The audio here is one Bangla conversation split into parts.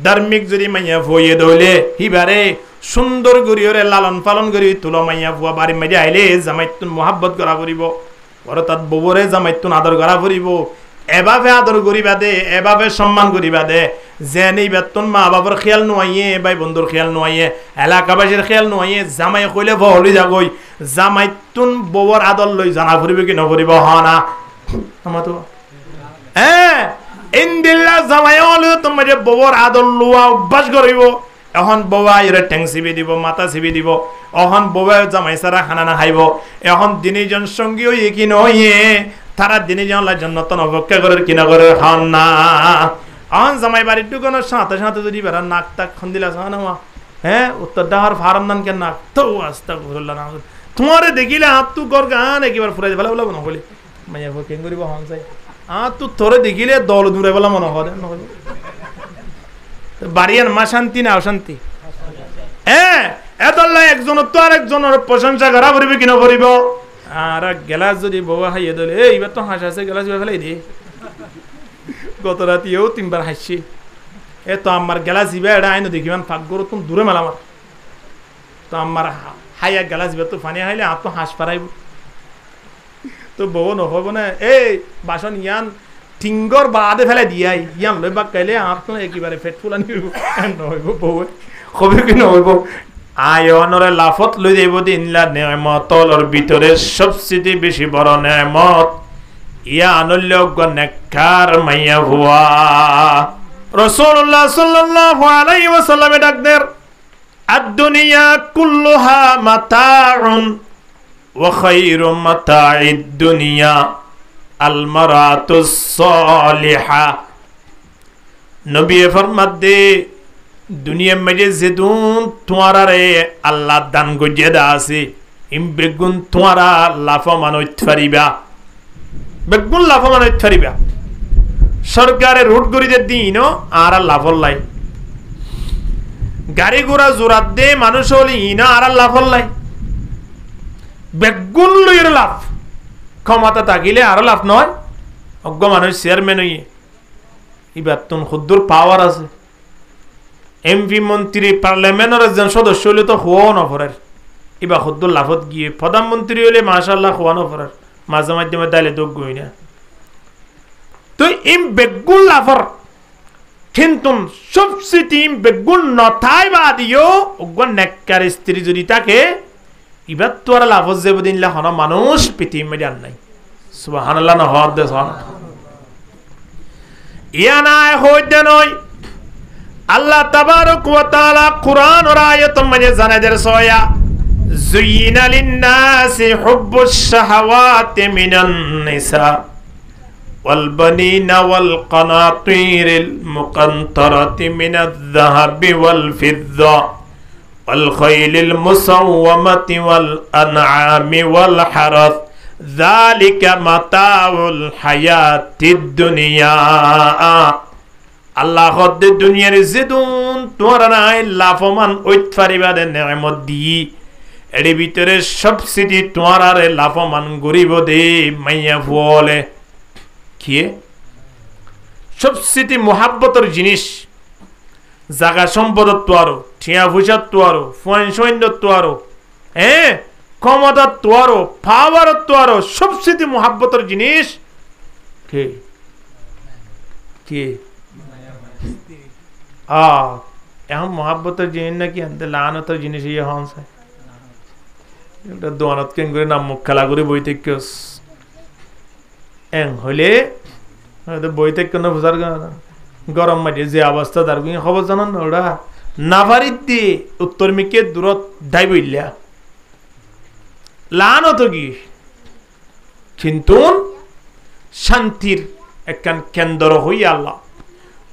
ধার্মিক যদি মাইয়া ভয়ে দলে হিবারে সুন্দর গরিয়রে লালন পালন করি তুলো মাইয়া ভুয়া বাড়ি মাঝে আইলে জামাইতুন মোহাব্বত করা করিব অর্থাৎ ববরে জামাইতুন আদর করা করিব এভাবে আদর করিবা দে এভাবে সম্মান করিবা দে যে নেই বেতন মা বাবার খেয়াল নোয়াইয়ে ভাই বন্ধুর খেয়াল নোয়াইয়ে এলাকাবাসীর খেয়াল নোয়াইয়ে জামাই কইলে বহলি যাগই জামাইতুন ববর আদর লই জানা করিব কি নকরিব হ না আমার তো হ্যাঁ ইনদিল্লা জামাই হলে তোমার ববর আদর লোয়া অভ্যাস করিব এখন ববা এর ঠেং চিবি দিব মাথা চিবি দিব এখন ববা জামাই সারা খানা না খাইব এখন দিনীজন সঙ্গী হইয়ে কি নইয়ে তারা দিনীজন জন্নতন অপেক্ষা করে কিনা করে খান না এখন জামাই বাড়ির ঢুকানোর সাথে সাথে যদি বেড়া নাক তাক খন দিলা না হ্যাঁ উত্তর ডাহার ফার্ম নান কেন নাক তো আস্তা করল না তোমারে দেখিলে হাত তু গর গান একবার ফুরাই ফেলা বলা মনে হলি মাইয়া কেন করিব হন চাই তু তোরে দেখিলে দল দূরে বলা মনে হয় বাড়িয়ার মা শান্তি না অশান্তি হ্যাঁ এতল্লা একজনের তো আর একজনের প্রশংসা করা করিবে কিনা করিব আর গেলাস যদি বউয়া হাইয়ে দিলে এইবার তো হাঁস আছে গেলাস ফেলাই দিয়ে গত রাতিও 3বার হাসছি এ তো আমার গেলাস ইবে এটা আইন দেখিবান ফাঁক গরু তুমি দূরে মেলা আমার তো আমার হাইয়া গেলাস ইবে তো ফানি হাইলে আর তো হাঁস পারাইব তো বউ নহব না এই বাসন ইয়ান টিঙ্গর বাদে ফেলে দিয়াই ইয়ান লই বাক কাইলে আর তো একেবারে পেট ফুলানি নহইব বউ কবে কি নহইব আয়নরে লাফত লই দেব দিনলা নেমতলর ভিতরে সবচেয়ে বেশি বড় নেমত ইয়া আনল্য নেককার মাইয়া হুয়া রাসূলুল্লাহ সাল্লাল্লাহু আলাইহি ওয়াসাল্লাম ডাকদের আদ-দুনিয়া কুল্লুহা মাতাউন ওয়া খায়রু মাতা'id দুনিয়া আল মারাতুস সালিহা নবী ফরমাতে দুনিয়া মধ্যে যেদুন তোমারে আল্লাহ দান গজে দা আছে ইম বেগুন তোমারা লাফমান হইতে পারিবা বেগুন লাফমান হইতে পারিবা সরকারের রুট গরিতে দিন আর লাফল লাই গাড়ি ঘোড়া জোরাত দে মানুষ হলি ইনা আর লাফল লাই বেগুন লইর লাভ ক্ষমতা থাকিলে আর লাভ নয় অজ্ঞ মানুষ চেয়ারম্যান হইয়ে ইবার তুন খুদ্দুর পাওয়ার আছে এমপি মন্ত্রী পার্লামেন্টের একজন সদস্য হলে তো হওয়াও নফরের এবার খুদ্দুর লাভত গিয়ে প্রধানমন্ত্রী হলে মাশাআল্লাহ হওয়া নফরের মাঝে মাধ্যমে দাইলে তো গই না তো ইম বেগুন লাভর কিন্তু সবচেয়ে ইম বেগুন নথাই বা দিও অজ্ঞ নেককার স্ত্রী যদি থাকে এবার তো আর লাভত যাব দিনলা হন মানুষ পৃথিবীর মধ্যে আর নাই সুবহানাল্লাহ না হদ দেশ ইয়া না হইতে নয় আল্লাহ তাবারক ওয়া তাআলা কুরআন এর আয়াতের মধ্যে জানাদের সয়া যুইনা লিন-নাসি হুব্বুশ শাহাওয়াতি মিনান নিসা ওয়াল বানিনা ওয়াল কানাতিরিল মুকান্তারাতি মিনায-যাহাবি ওয়াল ফিদ্দা ওয়াল খাইলিল মুসাওওয়ামাতি ওয়াল আনআমি ওয়াল হারাস যালিকা মাতাউল হায়াতিদ দুনিয়া আল্লাহ হদ্দে দুনিয়ার যেদুন তোরা নাই লাফমান ওইত পারিবা দে নেমত দি এর ভিতরে সবচেয়ে তোরারে লাফমান গরিব দে মাইয়া বলে কি সবচেয়ে মোহাব্বতের জিনিস জায়গা সম্পদ তোয়ারো ঠিয়া পয়সা তোয়ারো ফোন সৈন্য তোয়ারো হ্যাঁ ক্ষমতা তোয়ারো পাওয়ার তোয়ারো সবচেয়ে মোহাব্বতের জিনিস কে কে এখন মহাব্বতের জিনিস নাকি আনতে লানতের জিনিস ইয়ে হন চাই এটা দোয়ানত কেন করে নাম মুখ খেলা করে বই থেকে এং হইলে বই থেকে কোনো বোঝার গরম মাটি যে অবস্থা তার খবর জানান না ওরা নাভারিত দিয়ে উত্তর মিকে দূরত দাই বইলা লানত কি কিন্তু শান্তির একখান কেন্দ্র হইয়া আল্লাহ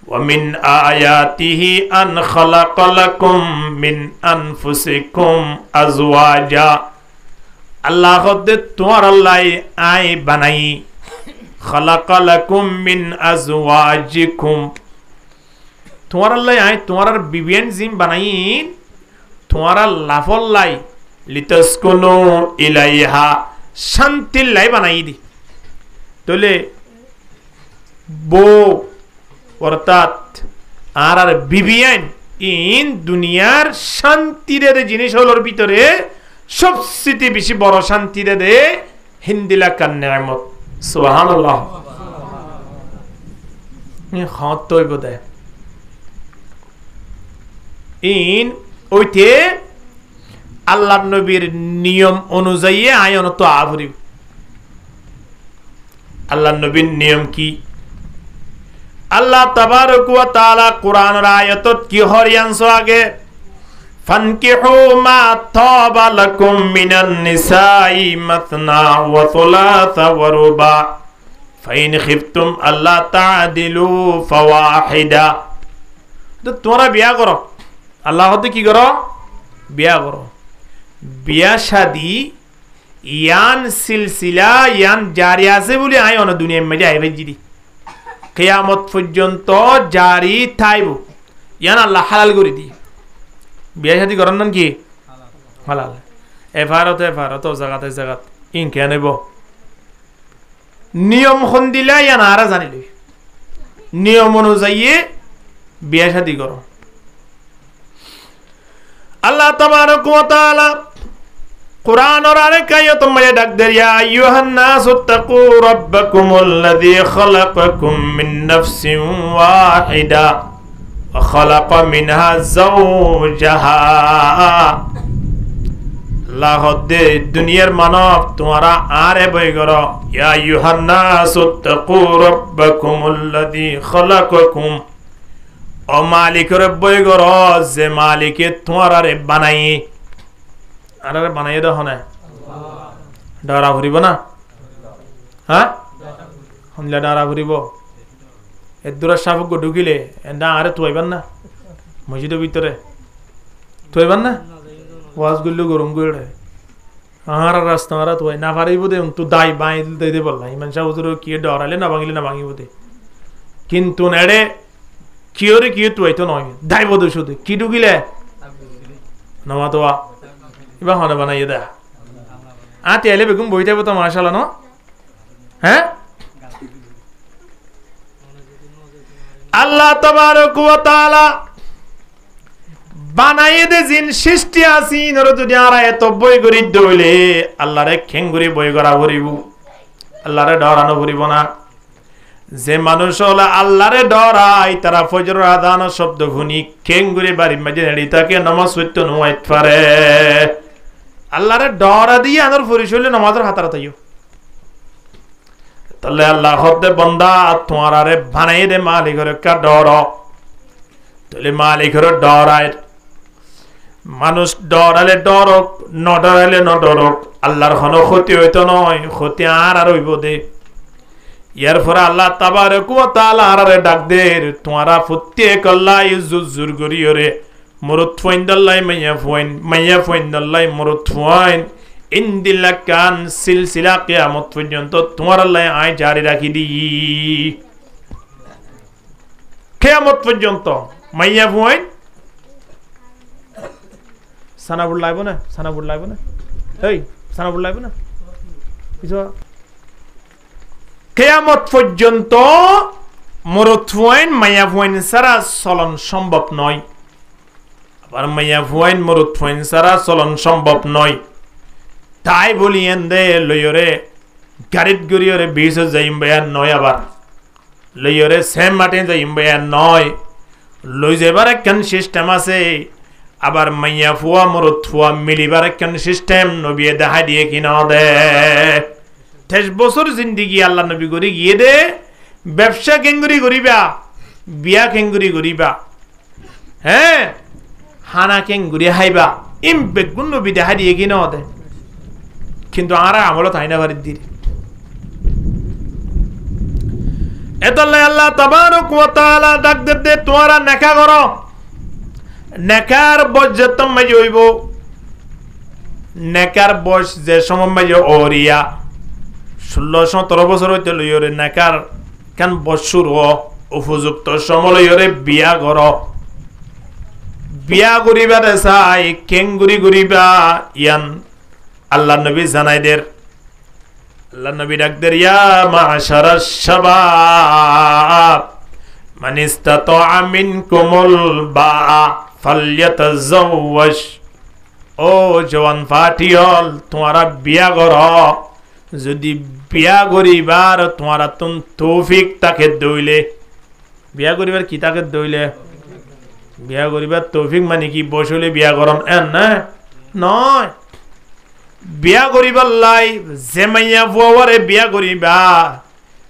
ومن آياته أن خلق لكم من أنفسكم أزواجا الله خد توار الله آي بناي خلق لكم من أزواجكم توار الله آي توار بيبين زين بناي توار الله فالله لتسكنوا إليها شانت الله بناي دي تولي بو অর্থাৎ আর বিবিয়ান ইন দুনিয়ার শান্তির জিনিস হলোর ভিতরে সবচেয়ে বেশি বড় শান্তির দে হিন্দিলা কান নিয়ামত সুবহানাল্লাহ হত হইব দে ইন ওইতে আল্লাহ নবীর নিয়ম অনুযায়ী আয়ন তো আভরি আল্লাহ নবীর নিয়ম কি আল্লাহ তাবারক ওয়া তাআলা কোরআনের আয়াতত কি হরিয়ানস আগে ফানকিহু মা তাবা লাকুম মিনান নিসাই মাসনা ওয়া সুলাসা ওয়া রুবা ফাইন খিফতুম আল্লা তা'দিলু ফাওয়াহিদা তো তোমরা বিয়া করো আল্লাহ হতে কি করো বিয়া করো বিয়া শাদি ইয়ান সিলসিলা ইয়ান জারি আছে বলে আয় অন দুনিয়ার মধ্যে আইবে জিদি কিয়ামত পর্যন্ত জারি থাইব ইয়ান আল্লাহ হালাল করে দি বিয়া শাদি করার নাম কি হালাল এফারত জাগাতে জাগাত ইন কেন নেব নিয়ম খন দিলা ইয়ান আরা জানিল নিয়ম অনুযায়ী বিয়া শাদি করো আল্লাহ তাবারক ওয়া তাআলা কুরআন और আরেক আয়াত মধ্যে ডাক দেয় ইয়া আইয়ুহান নাসু তাকু রাব্বাকুমুল্লাযী খালাকাকুম মিন নাফসিন ওয়াহিদা ওয়া খালাকা মিনহা যাওজাহা আল্লাহ দে দুনিয়ার মানব তোমরা আরে বই করো ইয়া আইয়ুহান নাসু তাকু রাব্বাকুমুল্লাযী খালাকাকুম ও মালিকের বই করো যে মালিকে তোমারে বানাই আরে বানাই দাও না ডরা ভরিব না হ্যাঁ হমলা ডরা ভরিব এদুরা সাফক ঢুকিলে এন্ডা আরে তুইবান না মসজিদের ভিতরে তুইবান না ওয়াজ গুল্লু গরম করে আর রাস্তা আর তুই না পারিব দে তো দাই বাই দে দে বললা ইমান সাহেব হুজুর কি ডরালে না ভাঙিলে না ভাঙিব দে কিন্তু নেড়ে কিওরে কি তুই তো নয় দাইব দে শুধু কি ঢুকিলে নমা তোয়া ইবা হনে বানাই দা আতে এলে বেগুম বইতে তো মাশাআল্লাহ ন হ্যাঁ আল্লাহ তাবারক ওয়া তাআলা বানাই দে জিন সৃষ্টি আসিন আর যদি আর এত বই গরি দইলে আল্লাহরে খেঙ্গুরি বই করা ভরিব আল্লাহরে ডরানো ভরিব না যে মানুষ হলো আল্লাহরে ডরাই তারা ফজরের আযান শব্দ শুনি খেঙ্গুরি বাড়ি মাঝে নেড়ি তাকে নামাজ পড়তে নয় পারে আল্লাহরে ডরা দিয়ে আনর ফরিশলে নামাজের হাতারা তাইও তাহলে আল্লাহ হতে বান্দা তোমার আরে বানাই দে মালিকের কা ডর তাহলে মালিকের ডরায় মানুষ ডরালে ডরক ন ডরালে ন ডরক আল্লাহর কোনো ক্ষতি হইতো নয় ক্ষতি আর হইব দে ইয়ার পরে আল্লাহ তাবারক ওয়া তাআলা আরে ডাক দে তোমারা প্রত্যেক আল্লাহ ইজ্জুর গরিয়রে মুরত ফাইন্দাল্লাহ মাইয়া ফাইন্দাল্লাহ মুরত ফাইন ইনদিলাকান সিলসিলা কিয়ামত পর্যন্ত তোমার আল্লাহ আয় জারি রাখি দি কিয়ামত পর্যন্ত মাইয়া ফাইন সানাবুল লাইব না এই সানাবুল লাইব না কিছু কিয়ামত পর্যন্ত মুরত ফাইন মাইয়া ফাইন সারা চলন সম্ভব নয় আবার মাইয়া ফাইন মুরত ফাইন সারা চলন সম্ভব নয় তাই বলি এন্দে লইরে গাড়িত গড়িয়রে বিশ যাইম বেয়ার নয় আবার লইরে সেম মাঠে যাইম বেয়ার নয় লই যাবার একখান সিস্টেম আছে আবার মাইয়া ফুয়া মরত ফুয়া মিলিবার একখান সিস্টেম নবিয়ে দেখা দিয়ে কিনা দে 23 বছর জিন্দিগি আল্লাহ নবী করে গিয়ে দে ব্যবসা কেঙ্গুরি করিবা বিয়া কেঙ্গুরি করিবা হ্যাঁ হানা কেঙ্গুরি হাইবা ইম বেগুন নবী দেখা দিয়ে কিনা দে কিন্তু আরা আমলত আইনা বাড়ির দিদি এতলে আল্লাহ তাবারক ওয়া তাআলা ডাক দে তোমরা নেকা করো নেকার বয়স যত মাঝে হইব নেকার বয়স যে সময় মাঝে ওরিয়া 16-17 বছর হইতে লইরে নেকার কান বছর উপযুক্ত সময় লইরে বিয়া করো বিয়া করিবা চাই কেঙ্গুরি করিবা ইয়ান আল্লাহ নবী জানাইদের আল্লাহ নবী ডাকদের ইয়া মাশারাশ শাবাব মান ইসতাতা মিনকুমুল বাআ ফালইয়াতাযাওয়াজ। ও জওয়ান ফাটিয়ল, তোমারা বিয়া কর, যদি বিয়া করিবার তোমারা তুন তৌফিক তাকে দইলে। বিয়া করিবার কি তাকে দইলে? বিয়া করিবার তৌফিক মানে কি বসলে বিয়া করন এন না নয়। বিয়া করিবার লাই যে মাইয়া ফুয়ারে বিয়া করিবা,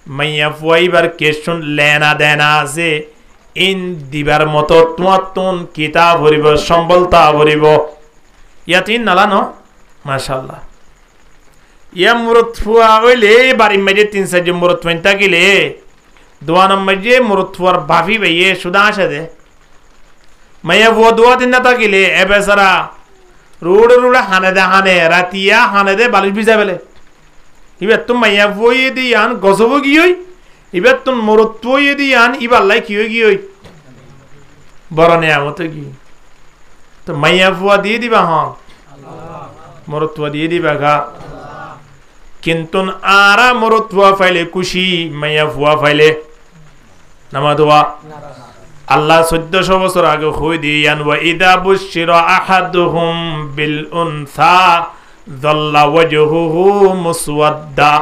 মাইয়া ফুয়াইবার কেশন লেনা দেনা আছে, ইন দিবার মতো তোমার তুন কিতাব ভরিব, সম্বলতা ভরিব। ইয়াতিন নালা ন মাশাআল্লাহ। ইয়া মুরত ফুয়া হইলে বাড়ি মাঝে 3-4 মুরত ফুয়ান থাকিলে দোয়ান মাঝে মুরত ফুয়ার বাফি ভাইয়ে সুদা আসে দে। মাইয়া ফুয়া দোয়া দিন না থাকিলে এ বেচারা রোড রোডে হানে দে, হানে রাতিয়া হানে দে বালিশ ভিজা ফেলে। এবার তুমি মাইয়া ফুয়ে দি আন গছব কি হই, এবার তুমি মুরত ফুয়ে দি আন ইবার লাই কি হই বড় নেয়ামত কি। তো মাইয়া ফুয়া দিয়ে দিবা, হ্যাঁ মুরত ফুয়া দিয়ে দিবা গা। কিন্তু আরা মুরত ফুয়া ফাইলে খুশি, মাইয়া ফুয়া ফাইলে নামা দোয়া। আল্লাহ 1400 বছর আগে হই দিয়ান, ওয়া ইদা বুশিরা আহাদুহুম বিল উনসা যাল্লা ওয়াজহুহু মুসওয়াদ্দা।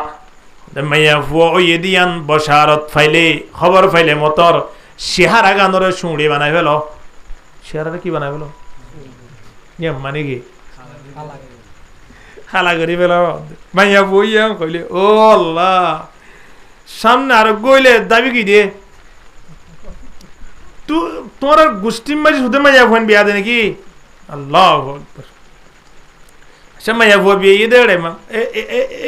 মাইয়া ফুয়া ওই দিয়ান বশারত ফাইলে, খবর ফাইলে মতর চেহারা গানরে শুঁড়ে বানাই ফেলো। চেহারাটা কি বানাই ফেলো মানে কি খালা করি ফেল। মাইয়া বইয়া কইলে ও আল্লাহ, সামনে আর গইলে দাবি কি দিয়ে তোমার গোষ্ঠীর মাঝে শুধু মাইয়া ফুয়ান বিয়া দে নাকি? আল্লাহু আকবার। আচ্ছা মাইয়া ফুয়া বিয়ে দে রে,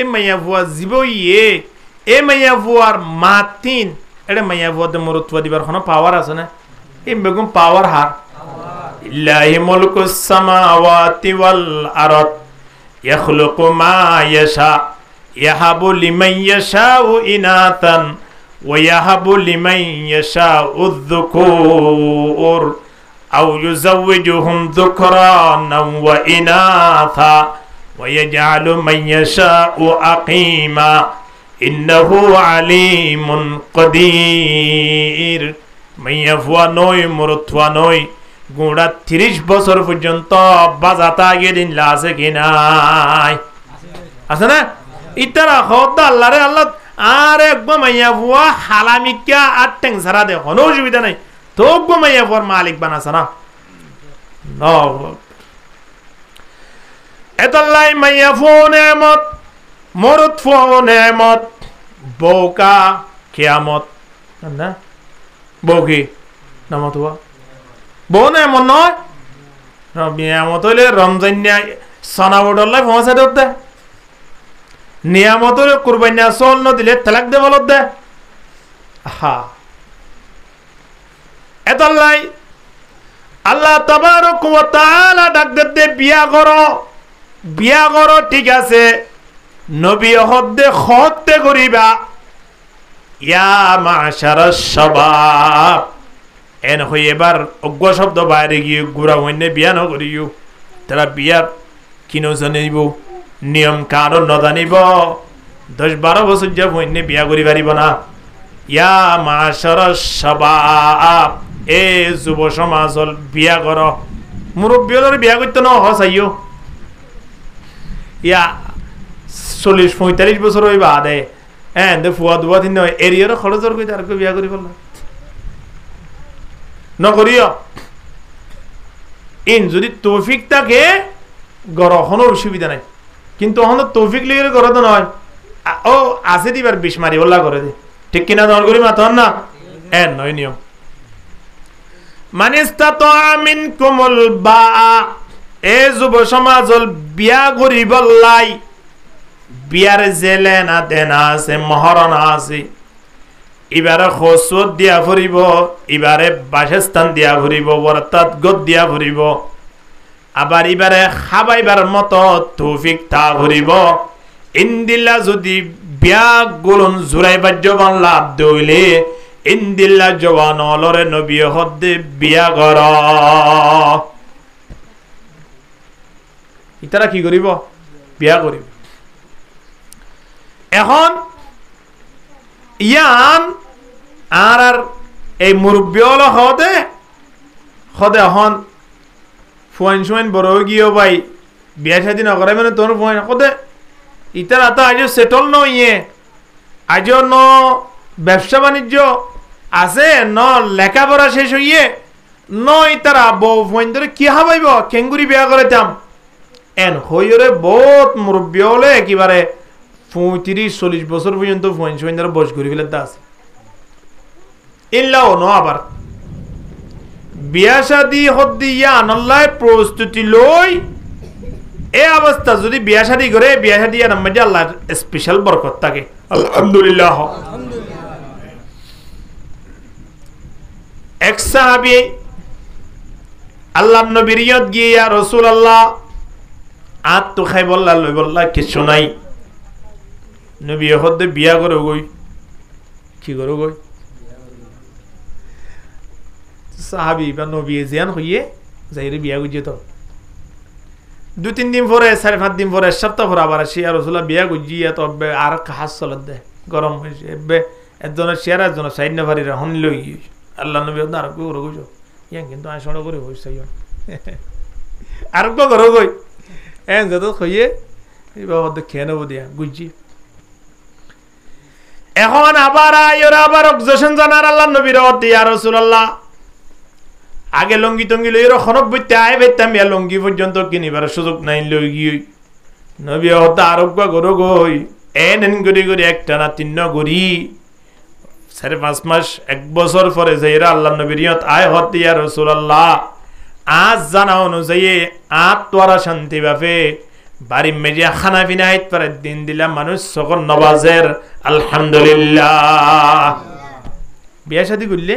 এ মাইয়া ফুয়া জীব ইয়ে, এ মাইয়া ফুয়ার মাতিন এটা মাইয়া ফুয়াতে মুরত ফুয়া দিবার কোনো পাওয়ার আছে না? এই বেগম পাওয়ার হার। ইল্লাহি মুলকুস সামাওয়াতি ওয়াল আরদ ইয়াখলুকু মা ইয়াশা ইয়াহাবু লিমান ইয়াশাউ ইনাতান ওয়া ইয়াহাবু লিমান ইয়াশাউ যুকুর আও ইউযাওwijuhum যুকরানান ওয়া ইনাথা ওয়া ইয়াজআলু মান ইয়াশাউ আকিমা ইন্নাহু আলিমুন কাদির। মাইয়া ফুয়া নয়, মুরত ফুয়া নয়, গুড়া 30 বছর পর্যন্ত বাজাতা গিয়ে দিন আছে কি নাই? আছে না? ইতারা খোদা আল্লাহ রে আল্লাহ আর একবার মাইয়া ফুয়া হালামিকা আর টেংসারা দে, কোনো অসুবিধা নাই। তো মাইয়া ফুয়ার মালিক বানাছে না। এতাল্লাই মাইয়া ফুয়া নেমত, মরত ফুয়া নেমত, বউকা কিয়ামত না? বউ কি নামত হওয়া বউ না এমন নয়। নিয়ামত হইলে রমজান সনা বটল্লাই পৌঁছা দেব দে, নিয়ামত হইলে কুরবানিয়া চল ন দিলে তালাক দে বলত দে। হা এতাল্লাই আল্লাহ তাবারক ওয়া তাআলা ডাক দে বিয়া করো, বিয়া করো ঠিক আছে, নবী হদ্দে খতে করিবা। ইয়া মাশারাশ শাবাব, এন হই এবার অজ্ঞ শব্দ বাইরে গিয়ে গুড়া হইনে বিয়া ন করিও। তারা বিয়ার কিনো জানিব, নিয়ম কানুন ন জানিব, 10-12 বছর যাব হইনে বিয়া করি পারিব না। ইয়া মাশারাশ শাবাব, এ যুব সমাজল বিয়া কর। মুরব্বীর বিয়া করতে ন হসাইও। ইয়া 40-45 বছর হইবা আদে হ্যাঁ দে ফুয়া দুয়া দিন এরিয়ার খরচর কই তার বিয়া করি বললা নকরিও। ইন যদি তৌফিক থাকে গড় কোনো অসুবিধা নাই, কিন্তু হন তৌফিক লিগে গড় তো নয়। ও আছে দিবার বিষ মারি বললা করে দে, ঠিক কিনা? দর করি মাথন না এন নয় নিয়ম। মানিস্তাতা মিনকুমুল বাআ, এ যুব সমাজল বিয়া করি বললাই। বিয়ার জেলে না দেনা আছে, মহরণ আছে, এবারে খসুত দিয়া ফুরিব, এবারে বাসস্থান দিয়া ফুরিব, অর্থাৎ গদ দিয়া ফুরিব, আবার এবারে খাবাইবার মতো তৌফিক তা ফুরিব। ইন্দিল্লা যদি বিয়া গুলন জুরাইবার জবান লাভ দইলে ইন্দিল্লা জবান অলরে নবী হদ্দে বিয়া কর। ইতারা কি করিব? বিয়া করিব। এখন ইয়ান আর এই মুরব্বী হলো হদে হন ফুয়াইন বড় গিয়েও ভাই বিয়া শাদী নকরে মানে তোর ফুয়াইন হদে ইতার আতো আজ সেটল নইয়ে আজ ন ব্যবসা বাণিজ্য আছে ন লেখাপড়া শেষ হইয়ে ন ইতারা বউ ফুয়াইন ধরে কি হাবাইব কেঙ্গুরি বিয়া করে দাম এন হইরে বহুত মুরব্বী হলে একেবারে 35-40 বছর পর্যন্ত ফুয়াইন ধরে বস করে ফেলে আছে ইল্লাও ন আবার বিয়া শাদী হদ্দিয়া আনল্লাহ প্রস্তুতি লই এই অবস্থা যদি বিয়া শাদী করে বিয়া শাদী নাম মধ্যে আল্লাহর স্পেশাল বরকত থাকে আলহামদুলিল্লাহ এক সাহাবী আল্লাহর নবীর ইয়ত গিয়ে ইয়া রাসূলুল্লাহ আত তো খাই বললা লই বললা কিছু নাই নবী হদ্দে বিয়া করে গই কি করে গই সাহাবী বা নবী জিয়ান হইয়ে যাইরে বিয়া গুজে তো 2-3 দিন পরে 4-5 দিন পরে সপ্তাহ পরে আবার আসি আর রাসূলুল্লাহ বিয়া গুজিয়া তো আর হাস চলত দে গরম হইছে এবে একজনের শেয়ার একজনের সাইড না পারি হন লই আল্লাহ নবী আর কো করে গইছো ইয়ান কিন্তু আই সড় করে হইছে আর কো করে গই এন যত হইয়ে এই বাবা তো খেয়ে দিয়া গুজি এখন আবার আইরা আবার অবজেকশন জানার আল্লাহ নবীর ওতে ইয়া রাসূলুল্লাহ আগে লঙ্গি টঙ্গি লই খনক বইতে আই বেতাম ইয়া লঙ্গি পর্যন্ত কিনিবার সুযোগ নাই লই গিয়ে নবী হতা আরোগ্য গরো গই এন গরি একটা না 3 গরি 4-5 মাস 1 বছর পরে যাইরা আল্লাহ নবীর ইয়ত আয় হতে ইয়া রাসূলুল্লাহ আজ জানা অনুযায়ী আত্মারা শান্তি বাফে বাড়ি মেজে খানা পিনা হাইত পারে দিন দিলাম মানুষ সকল নবাজের আলহামদুলিল্লাহ বিয়া শাদী করলে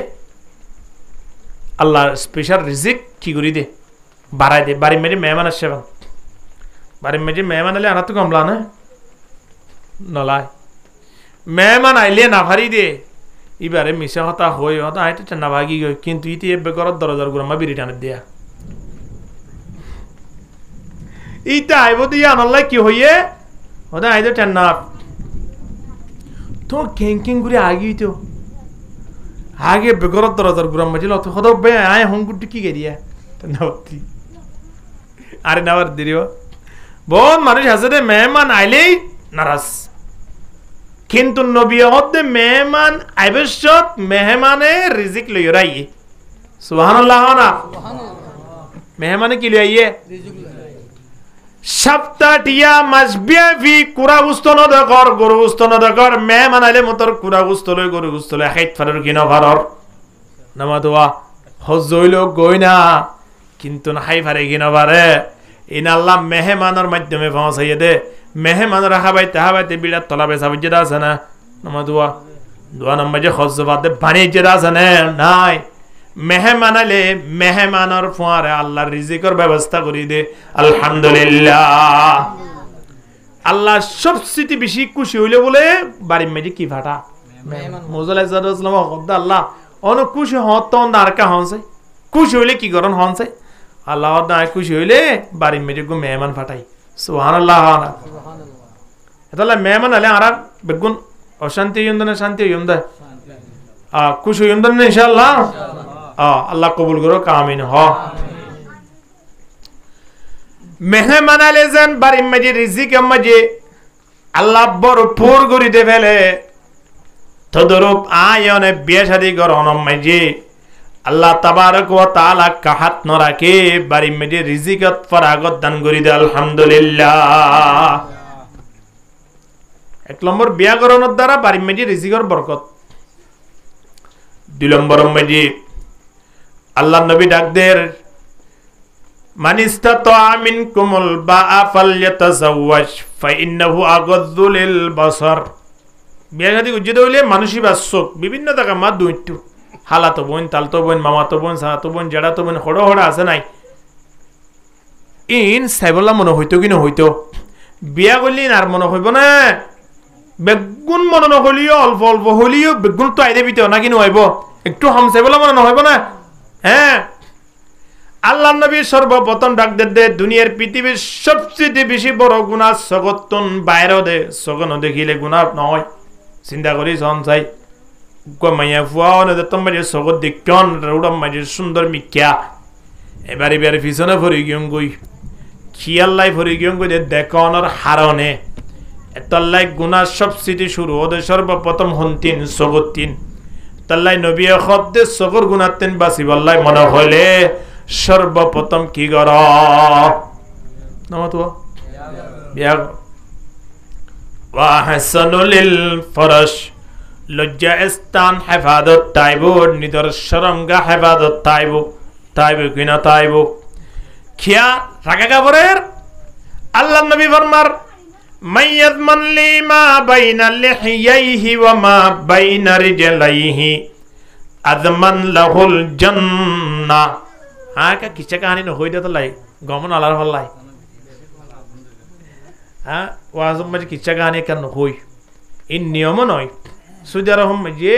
আল্লাহ স্পেশাল রিজিক কি করি দে বাড়াই দে বাড়ি মেজে মেহমান আসছে বাড়ি মেজে মেহমান আলে আনা তো কমলা না নলায় মেহমান আইলে না ভারি দে এবারে মিশা হতা হই হতা হাইতে ঠান্ডা ভাগি গই কিন্তু ইতি এবে ঘরের দরজার গুড়া বিড়ি টানে দিয়া ইটা আইব দিয়া আনাল্লাহ কি হইয়ে হতা আইতে ঠান্ডা তো কেং করে আগিয়ে আগে বেগরত দরজার গুরাম মাঝিল অত হদ বে আয় হংকুটি কি গেরিয়া নাওতি আরে নাবার দিরিও বহুত মানুষ আছে রে মেহমান আইলেই নারাজ কিন্তু নবী হদে মেহমান আইবশত মেহমানে রিজিক লই রাই সুবহানাল্লাহ না মেহমানে কি লই রিজিক সপ্তাহটিয়া মাসবিয়া ভি কুরা গুস্তন দকর গরু গুস্তন দকর মেহমান আইলে মতর কুরা গুস্তলে গরু গুস্তলে খাইত ফারর কিনা ফারর নামাদোয়া হজ হইল গই না কিন্তু না হাই ফারে কিনা পারে ইন আল্লাহ মেহমানের মাধ্যমে পৌঁছাইয়ে দে মেহমান হাবাইতে বিড়ার তলা বেসা বুঝে আছে না নামাদোয়া দোয়া নাম্বার যে হজ বাদে বাণিজ্য আছে না নাই মেহমান আলে মেহমানের ফুয়ারে আল্লাহর রিজিকের ব্যবস্থা করে দে আলহামদুলিল্লাহ আল্লাহ সবচেয়ে বেশি খুশি হইলে বলে বাড়ির মেয়ে কি ফাটা মুজাল ইসলাম আল্লাহ অন খুশি হত নারকা হনছে খুশি হইলে কি করন হনছে আল্লাহ খুশি হইলে বাড়ির মেয়ে গো মেহমান ফাটাই সুবহানাল্লাহ এটা মেহমান আলে আর বেগুন অশান্তি হইন্দা না শান্তি হইন্দা খুশি হইন্দা না ইনশাআল্লাহ আল্লাহ কবুল করো কামিন হ মেহমান আলে যেন বাড়ির মাঝে রিজিক মাঝে আল্লাহ ভরপুর করে দে ফেলে তদরূপ আয়নে বিয়ে শাদী করন মাঝে আল্লাহ তাবারক ওয়া তাআলা কাহাত ন রাখে বাড়ির মাঝে রিজিকত ফরাগত দান করে দে আলহামদুলিল্লাহ 1 নম্বর বিয়া করণের দ্বারা বাড়ির মাঝে রিজিকের বরকত 2 নম্বর মাঝে আল্লাহ নবী ডাকদের মানিস্তাতা মিনকুমুল বাআ ফালইয়াতাযাওয়াজ ফাইন্নাহু আগাযযু লিল বাসার বিয়া শাদী উজ্জিত হইলে মানুষই বাসক বিভিন্ন জায়গা মা দুইটু হালাতো বোন তালতো বোন মামাতো বোন সাহাতো বোন জেড়াতো বোন হড় আছে নাই ইন সাইবলা মনে হইতো কি হইতো বিয়া করলি আর মনে হইব না বেগুন মনে নহলিও অল্প অল্প হলিও বেগুন তো আইদে বিতে না কিনো হইব একটু হাম সাইবলা মনে নহইব না হ্যাঁ আল্লাহ নবী সর্বপ্রথম ডাক দে দুনিয়ার পৃথিবীর সবচেয়ে বেশি বড় গুনাহ সগতন বাইরে দে সগন দেখিলে গুনাহ নয় চিন্তা করি সন চাই মাইয়া ফুয়া অনে তোম মাঝে সগত দেখন রৌডম মাঝে সুন্দর মিক্যা এবারে এবারে পিছনে ভরি গিয়ং গই খিয়াল্লাই ভরি গিয়ং গই দেখনর হারনে এতল্লাই গুণা সব স্মৃতি শুরু ওদের সর্বপ্রথম হন্তিন সগতিন তাল্লাই নবী খদ্দে সগর গুণাতেন বাসিবাল্লাই মনে হলে সর্বপ্রথম কি কর নমতো বিয়া ওয়াহসানুলিল ফরশ লজ্জা স্থান হেফাজত তাইব নিদর সরঙ্গা হেফাজত তাইব কিনা তাইব খিয়া রাগা কাবরের আল্লাহ নবী ফরমার মাইয়াজমান লি মা বাইনা লিহিয়াইহি ওয়া মা বাইনা রিজলাইহি আযমান লাহুল জান্নাহ কা কিচ্ছা কাহিনী নহইদা তো লাই গমন আলার হল্লাই ওয়াজম মাঝে কিচ্ছা কাহিনী কেন হই এই নিয়ম নয় সৌদি আরব মাঝে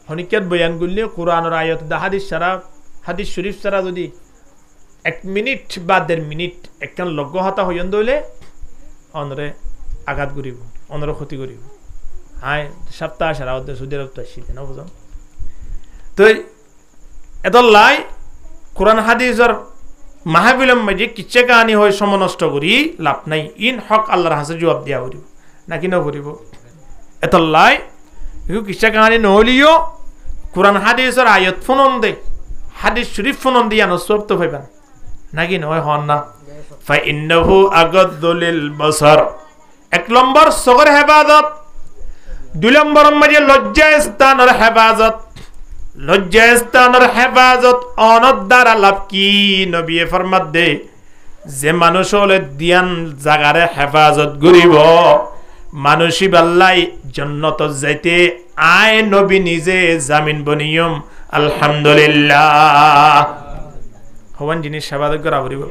হনিকাত বয়ান করলে কোরআনের আয়াত দা হাদিস সারা হাদিস শরীফ সারা যদি 1 মিনিট বা 1.5 মিনিট একখান লগ্ন হতা হইন দইলে অনরে আঘাত করিব অনরে ক্ষতি করিব হায় সপ্তাহ সারা ওদের সৌদি আরব তো আসিতে না বুঝো তো এত লাই কোরআন হাদিসের মাহাবিলম মাঝে কিচ্ছা কাহিনী হয় সময় নষ্ট করি লাভ নাই ইন হক আল্লাহর হাসে জবাব দিয়া করিব নাকি ন করিব এত লাই কিচ্ছা কাহিনী নহলিও কোরআন হাদিসের আয়াত ফোনন দে হাদিস শরীফ ফোনন দিয়া নসব তো পাইবেন নাকি নয় হন না ফা ইন্নাহু আগাদুলিল বসর 1 নম্বর সগর হেফাজত 2 নম্বর মাঝে লজ্জা স্থানের হেফাজত লজ্জা স্থানের হেফাজত অনদ দ্বারা লাভ কি নবী ফরমাত দে যে মানুষ হলে দিয়ান জাগারে হেফাজত করিব মানুষই বাল্লাই জান্নাত যাইতে আয় নবী নিজে জামিন বনিয়ম আলহামদুলিল্লাহ হওয়ান জিনিস হেফাজত করা করিব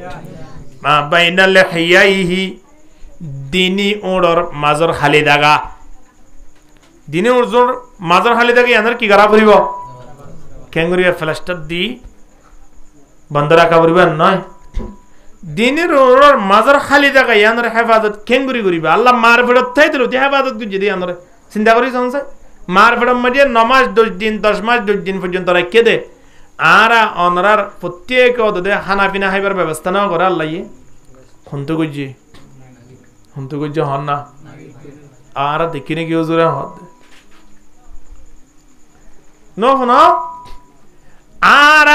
মা বাইনা লিহিয়াইহি দিনী ওড়র মাজর খালি দাগা দিনী ওড়র মাজর খালি দাগা ইয়ানার কি করা করিব কেঙ্গুরিয়া ফ্লাস্টার দি বন্ধ রাখা করিবেন নয় দিনের ওর মাজার খালি জায়গা ইয়ানোর হেফাজত কেঙ্গুরি করিবে আল্লাহ মার ফেরত থাই দিল হেফাজত গুজি দিয়ে আনোরে চিন্তা করি সংসার মার ফেরত মাঝে 9 মাস 10 দিন 10 মাস 10 দিন পর্যন্ত রাখিয়ে দে আর অনরার প্রত্যেক ওদের খানা পিনা খাইবার ব্যবস্থা না করে আল্লাহ হন্তু গুজি হন না আর দেখিনি কি হুজুরে হদ ন আর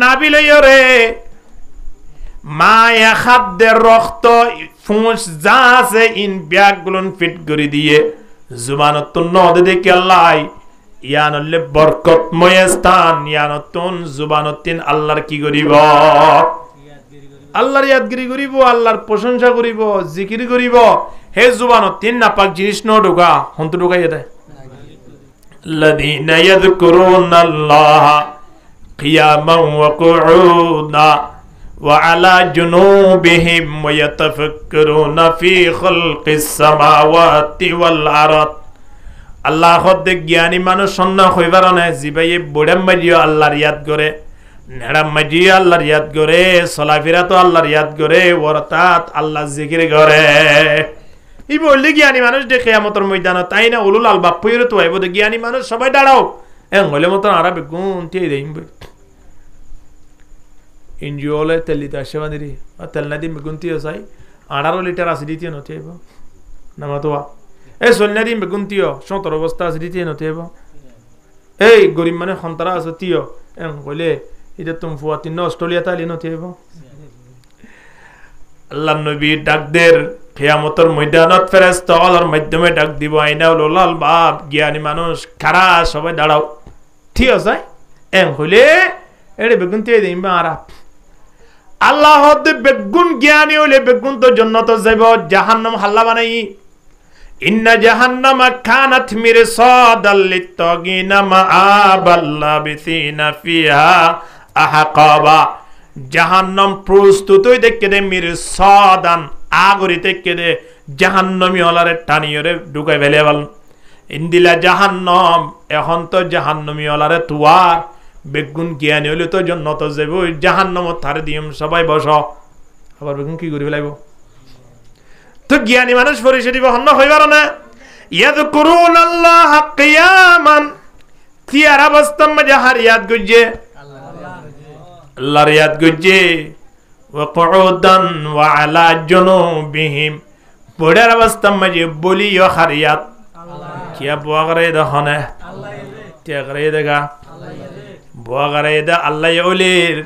নাবিলরে মায়া খাদ্যের রক্ত ফুঁস যা আছে ইন ব্যাগগুলো ফিট করে দিয়ে জুবানতুন নদে দেখে আল্লাহ ইয়ানলে বরকতময় স্থান ইয়ানতুন জুবানতিন আল্লাহর কি করিব আল্লাহর ইয়াদগিরি করিব আল্লাহর প্রশংসা করিব জিকির করিব হে জুবানতিন নাপাক জিনিস ন ঢোকা হন্তু ঢোকাই দেয় الذين يذكرون الله قياما وقعودا وعلى جنوبهم ويتفكرون في خلق السماوات والأرض আল্লাহ খদ জ্ঞানী মানুষ সন্না হইবার না জিবাই বড়াম মাজিও আল্লাহর ইয়াদ করে নেড়াম মাজিও আল্লাহর ইয়াদ করে চলাফেরা তো আল্লাহর ইয়াদ করে ওরতাত আল্লাহ জিকির করে এই বললে জ্ঞানী মানুষ দেখে কিয়ামতের ময়দানে তাই না উলুল আলবাব পয়রে তো আইব জ্ঞানী মানুষ সবাই দাঁড়াও হলে মতন আর বেগুন tie দেইম ইনজিওলে তেলিতে আসে বাঁধিরি তেল না দিন বেগুন tie চাই 18 লিটার আছে দিতে নতে আইব নামাতোয়া এই সন্না দিন বেগুন tie 17 অবস্থা আছে দিতে নতে আইব এই গরিব মানে খন্তরা আছে tie হলে এটা তুমি ফুয়াতি অস্ট্রেলিয়া তালি নতে আইব আল্লাহ নবী ডাকদের কিয়ামতের ময়দানত ফেরেশতা আল্লাহর মাধ্যমে ডাক দিব আইনা উলুল বাপ জ্ঞানী মানুষ খারা সবাই দাঁড়াও ঠিক আছে হইলে এড়ে বেগুন tie দেইম আরা আল্লাহ হতে বেগুন জ্ঞানী হইলে বেগুন তো জান্নাতে যাইব জাহান্নাম হাল্লা বানাই ইন্না জাহান্নামা কানাত মিরসাদাল লিত্তাগিনা মাআবাল লাবিসিনা ফিহা আহকাবা জাহান্নাম প্রস্তুত হই দেখকে দে মিরসাদান আগরি দেখকে দে জাহান্নামী হলারে টানিয়রে ঢুকাই ফেলেবাল ইন্দিলা জাহান্নাম এখন তো জাহান্নামী হলারে তুয়ার বেগুন জ্ঞানী হইলে তো জান্নাতে যাইব জাহান্নামত থারে দিম সবাই বস আবার বেগুন কি করি ফেলাইব তো জ্ঞানী মানুষ পরিষেবা হন্য হইবার না ইয়াযকুরুনাল্লাহ কিয়ামান তিয়ার অবস্থা মাঝে হারিয়াত গুজে আল্লাহর ইয়াদ গুজে ওয়া কুউদান ওয়া আলা জুনুবিহিম পড়ার অবস্থা মাঝে বলিও হারিয়াত কিয়া বুয়াগরে দহনে তিয়াগরে দেগা বুয়াগরে দা আল্লাহ ওলির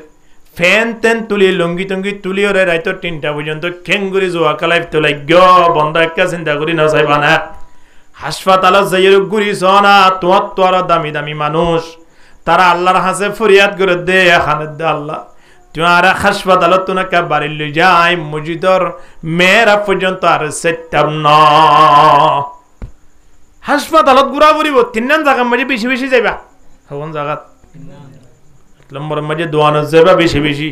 ফ্যান তেন তুলি লঙ্গি টঙ্গি তুলি ওরে রাইতো 3টা পর্যন্ত খেঙ্গুরি জোয়া কালাই তোলাই গ বন্ধ একটা চিন্তা করি না চাইবা না হাসপাতালত যাইয়ের গুরি সনা তোর দামি দামি মানুষ তারা আল্লাহর হাসে ফরিয়াদ করে দে এখানে দে আল্লাহ তোমার হাসপাতালত তোনাকে বাড়ি লই যাই মসজিদর মেয়েরা পর্যন্ত আর সেটাম না হাসপাতালত ঘুরা ফুরিব 3 জায়গা মাঝে বেশি বেশি যাইবা কোন জায়গা 1 নম্বর মাঝে দোয়ানো যাইবা বেশি বেশি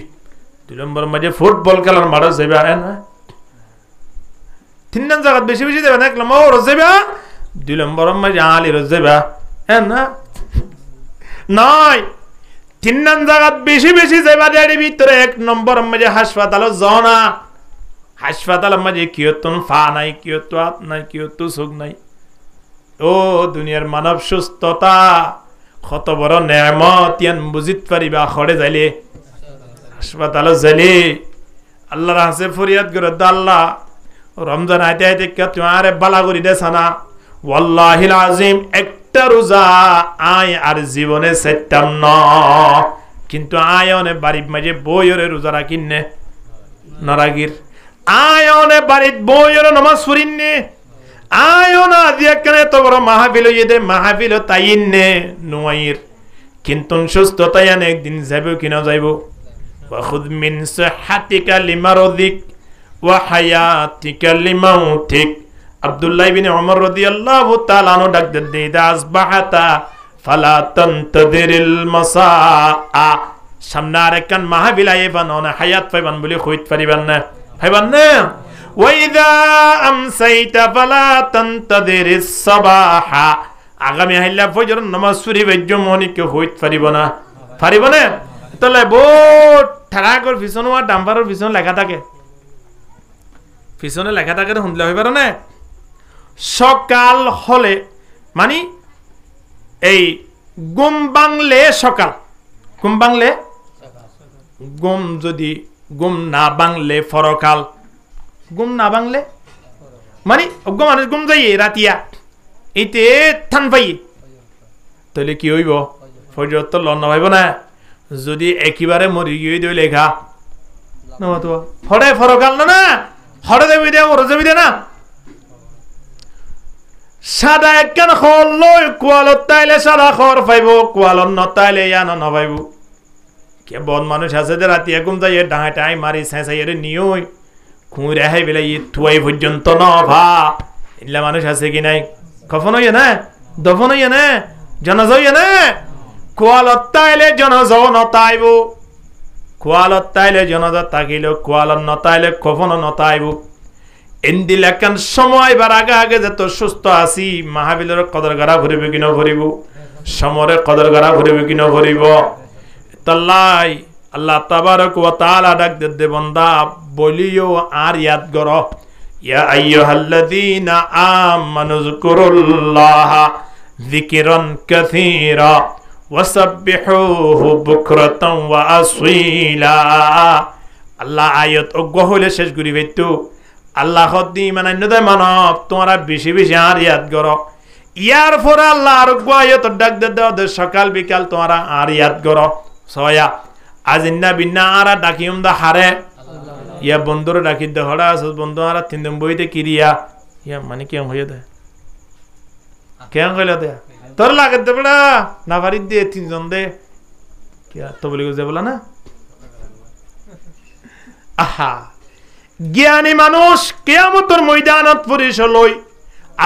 2 নম্বর মাঝে ফুটবল খেলার মাঠ যাইবা না 3 জায়গা বেশি বেশি যাইবা না 1 নম্বর যাইবা 2 নম্বর মাঝে আলির যাইবা না নয় 3 জায়গা বেশি বেশি যাইবা দেড়ি ভিতরে 1 নম্বর মাঝে হাসপাতাল জনা হাসপাতাল মাঝে কিয়তন ফা নাই কিয়ত হাত নাই কিয়ত সুখ নাই ও দুনিয়ার মানব সুস্থতা কত বড় নেয়ামত ইয়ান বুঝিত পারিবা খড়ে যাইলে হাসপাতাল যাইলে আল্লাহর কাছে ফরিয়াদ করে আল্লাহ রমজান আইতে আইতে কে তোমারে বালা করি দেছানা ওয়াল্লাহিল আযীম একটা রোজা আয় আর জীবনে সেটাম না কিন্তু আয়নে বাড়ির মাঝে বইরে রোজা রাখিনে নারাগির আয়নে বাড়ির বইরে নামাজ পড়িনে আয়না দিয়া কেন তো বড় মাহফিল ইদে মাহফিল তাইনে নুয়াইর কিন্তু সুস্থতা ইয়ান একদিন যাইব কিনা যাইব ওয়া খুদ মিন সিহহাতিকা লিমারদিক ওয়া হায়াতিকা লিমাউতিক আব্দুল্লাহ ইবনে ওমর রাদিয়াল্লাহু তাআলা আনহু ডাক দে দা আসবাহাতা ফালা তানতাদিরিল মাসাআ সামনারে কান মাহফিলায়ে বাননা হায়াত পাইবান বলি কইত পারিবান না পাইবান না ওয়া ইযা আমসাইতা ফালা তানতাদিরিস সাবাহা আগামী হাইলা ফজর নামাজ পড়ি বেজ্জম মনিকে কইত পারিব না তাহলে বহুত ঠাড়াকর পিছন ওয়া ডাম্পারের পিছন লেখা থাকে পিছনে লেখা থাকে শুনলে হইবার না সকাল হলে মানে এই গুম বাংলে সকাল গুম বাংলে গুম যদি গুম না বাংলে ফরকাল গুম না বাংলে মানে গুম মানুষ গুম যাই রাতিয়া এইতে থান পাই তাহলে কি হইব ফজর তো লন হইব না যদি একেবারে মরি গিয়ে দিও লেখা তো হরে ফরকাল না হরে দেবি দে মরে যাবি দে না সাদা একখান খল লই কোয়ালত তাইলে সাদা খর পাইব কোয়ালত নতাইলে ইয়া ন পাইব কে বন মানুষ আছে যে রাতি ঘুম যাই ডাঙায় টাই মারি চেঁচাই নিয়ই খুঁড়ে রেহাই বেলাই থুয়াই পর্যন্ত ন ভা এগুলা মানুষ আছে কি নাই কফন হইয়া না দফন হইয়া না জনাজা হইয়া না কোয়ালত তাইলে জনাজা নতাইব কোয়ালত তাইলে জনাজা তাকিল কোয়ালত নতাইলে কফন নতাইব এন্দিল একখান সময় বার আগে আগে যে তোর সুস্থ আছি মাহাবিলের কদর গাড়া ঘুরিব কিনা ঘুরিব সমরের কদর গাড়া ঘুরিব কিনা ঘুরিব তাল্লাই আল্লাহ তাবারক ওয়া তাআলা ডাক দে বান্দা বলিও আর ইয়াদ করো ইয়া আইয়ুহাল্লাযীনা আমানু যকুরুল্লাহা যিকরান কাসীরা ওয়াসাব্বিহুহু বুকরাতান ওয়া আসীলা আল্লাহ আয়াত অজ্ঞ হইলে শেষ করি হইতো আল্লাহ হদ্দি মানান্য দে মানব তোমরা বেশি বেশি আর ইয়াদ করো ইয়ার পর আল্লাহ আর আয়াত ডাক দে সকাল বিকাল তোমরা আর ইয়াদ করো সয়া আজিন্না বিন্না আরা ডাকিম দা হারে ইয়া বন্ধুর ডাকি দে হড়া আছে বন্ধু আরা তিন দিন বইতে কিরিয়া ইয়া মানে কেন হইয়া দে কেন কইলা দে তোর লাগে দে বড়া না বাড়ি দে তিনজন দে কিয়া তো বলি গো বলা না আহা জ্ঞানী মানুষ কিয়ামতের ময়দানত পরিচয় লই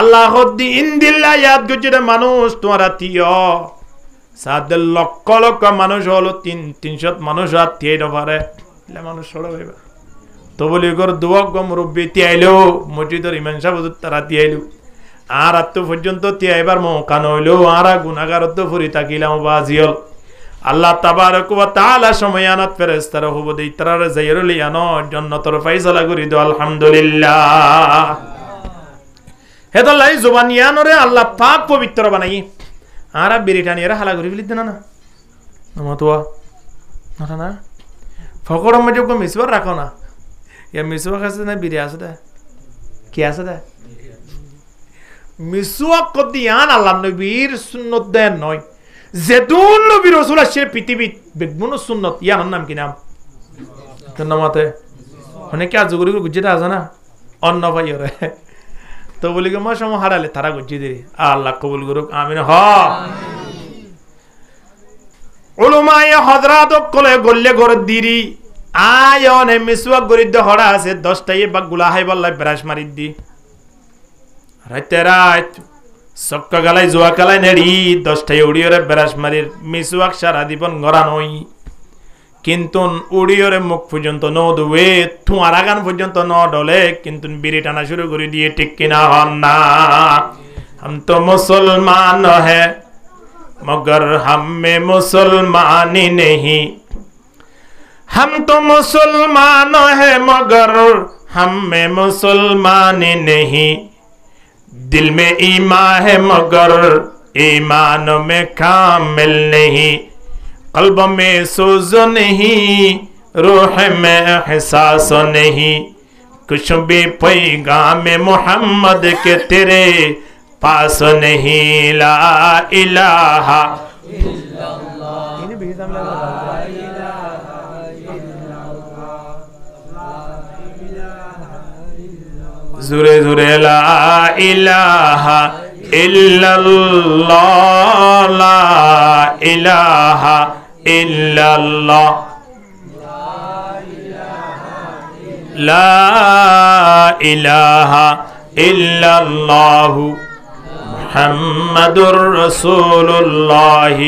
আল্লাহ দি ইনদিল্লাহ ইয়াদ গজরে মানুষ তোমরা তিয় সাদের লক্ষ লক্ষ মানুষ হলো 300 মানুষ আর তিয়ের পারে এলা মানুষ সড় হইবা তো বলি গর দুয়াক গম রব্বি তিয়াইলো মসজিদের ইমাম সাহেব তারা তিয়াইলো আর আত্ম পর্যন্ত তিয়াইবার মৌকা নইলো আর গুনাহগারত ফুরি তাকিলাম বাজিল আল্লাহ তাবারক ওয়া তাআলা সময়য়ানত ফেরেশতারা হবো দেই তারারে যাইরুল ইয়ানো জান্নাতের ফয়সালা করি দাও আলহামদুলিল্লাহ হেদাল্লাই জবান ইয়ানরে আল্লাহ পাক পবিত্র বানাই আরা বিরিটানিয়ারা হালা করে ফেলিত না মতোয়া না না ফকড় মধ্যে মিসবার রাখো না ইয়া মিসওয়াক আছে না বিরি আছে দে কি আছে দে মিসওয়াক কদিয়ান আল্লাহ নবীর সুন্নত দেন নয় যেতুন নবী রাসূল আসে পৃথিবী বেগুন সুন্নত ইয়ার নাম কি নাম নামাতে অনেকে আজ গুরি গুজিটা আছে না অন্য ভাই ওরে তো বলি গো মাসম হারালে তারা গুজি দিরি আল্লাহ কবুল করুক আমিন হ উলামায়ে হযরত কলে গল্লে গর দিরি আয়নে মিসওয়াক গরিদ্দ হড়া আছে 10টাই বা গুলা হাই বল্লাই ব্রাশ মারি দি রাতে রাত সক্কা গালাই জোয়া গালাই নেড়ি 10টাই উড়িয়রে ব্রাশ মারি মিসওয়াক সারা দিবন গরা নই কিন্তু উড়িয়রে মুখ পর্যন্ত ন দুয়ে তোমার আগান পর্যন্ত ন ডলে কিন্তু বিড়ি টানা শুরু করে দিয়ে ঠিক কিনা হন না हम तो मुसलमान है मगर हम में मुसलमानी नहीं हम तो मुसलमान है मगर हम में मुसलमानी नहीं दिल में ईमान है मगर ईमान में कामिल नहीं कल्ब में सोज नहीं रूह में एहसास नहीं कुछ भी पैगाम मोहम्मद के तेरे पास नहीं ला इलाहा जुरे जुरे ला इलाहा इल्लल्लाह ला इलाहा इल्लल्लाह ला इलाहा इल्लल्लाह मुहम्मदुर रसूलुल्लाह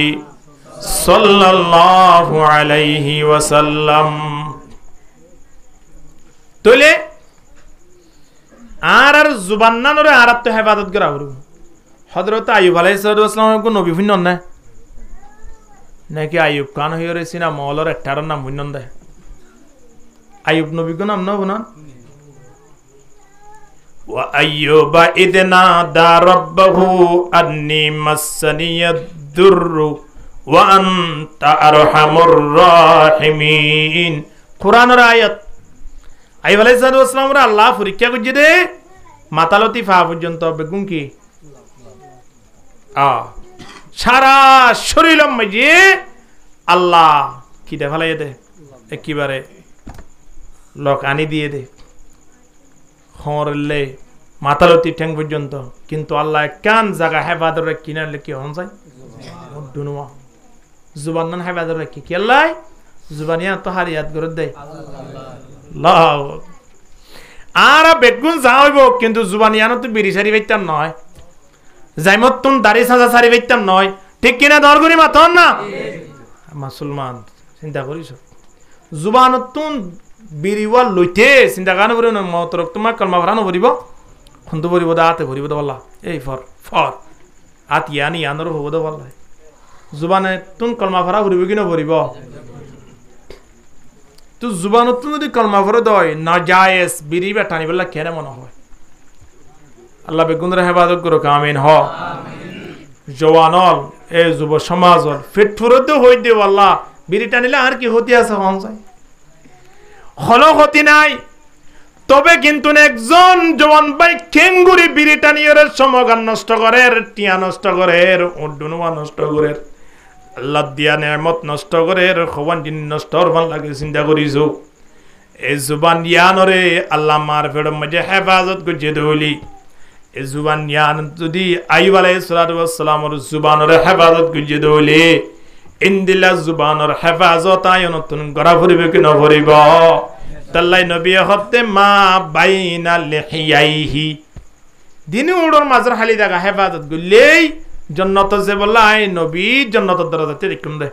सल्लल्लाहु अलैहि वसल्लम তোলে আর জুবান নানরে আরাত তো হেফাজত করা হলো হযরত আইয়ুব আলাইহিস সালাম কো নবী ভিন্ন না নাকি আইয়ুব কান হয়ে রইছে না মওলার একটার নাম ভিন্ন দে আইয়ুব নবী কো নাম না বনা ওয়া আইয়ুবা ইদনা দা রাব্বাহু আন্নী মাসসানিয়াদ দুররু ওয়া আনতা আরহামুর রাহিমিন কুরআনের আয়াত আইয়ুব আলাইহিস সালাম রা আল্লাহ পরীক্ষা করছে দে মাতালতি ফা পর্যন্ত বেগুন কি সারা শরীর মাঝে আল্লাহ কি দে ফেলাই দে একেবারে লোক আনি দিয়ে দে খরলে মাতালতি ঠ্যাং পর্যন্ত কিন্তু আল্লাহ কান জায়গা হেফাজত রাখি না কি হন যায় দুনুয়া জুবান নান হেফাজত রাখি কি আল্লাহ জুবানিয়া তো হারিয়াত করে দেয় আল্লাহ আর বেগুন যাইব কিন্তু জুবানিয়ানো তো বিড়ি সারি বাইতাম নয় জাইমত তুন দাড়ি সাজা সারি বাইতাম নয় ঠিক কিনা দরগুরি মাতন না মুসলমান চিন্তা করিস জুবানত তুন বিড়িওয়া লইতে চিন্তা গান করি না মতরক তোমার কলমা ভরানো ভরিব খুন্দু ভরিব দা হাতে ভরিব দা বল্লা এই ফর ফর হাত ইয়ানি ইয়ানোর হব দা বল্লা জুবানে তুন কলমা ভরা ভরিব কি না ভরিব তো জুবানত তুন যদি কলমা ভরে দয় না জায়েজ বিড়ি বেটানি বললা কেন মনে হয় আল্লাহ বেগুনরে হেফাজত করুক আমিন হ জওয়ানল এ যুব সমাজল ফিট ফুরতে হই দে আল্লাহ বিড়ি টানিলে আর কি হতে আছে হন যায় হলো ক্ষতি নাই তবে কিন্তু একজন জওয়ান ভাই কেঙ্গুরি বিড়ি টানিয়র সমগান নষ্ট করে টিয়া নষ্ট করে উড্ডুনুয়া নষ্ট করে আল্লাহ দিয়া নেয়ামত নষ্ট করে খবান দিন নষ্ট হরবান লাগে চিন্তা করিছো এই জুবান ইয়ানরে আল্লাহ মার ফেড় মাঝে হেফাজত করছে দৌলি এই জুবান ইয়ান যদি আইয়ুব আলাইহিস সালামের জুবানরে হেফাজত করছে দৌলি ইন্দিলা জুবানর হেফাজত আয়নতুন গড়া ভরিবে কি নভরিব তাল্লাই নবী হতে মা বাইনা লিহিয়াইহি দিনে উড়োর মাঝর হালি জায়গা হেফাজত করলেই জন্নত যে বললা আই নবী জন্নতের দরজাতে দেখুন দে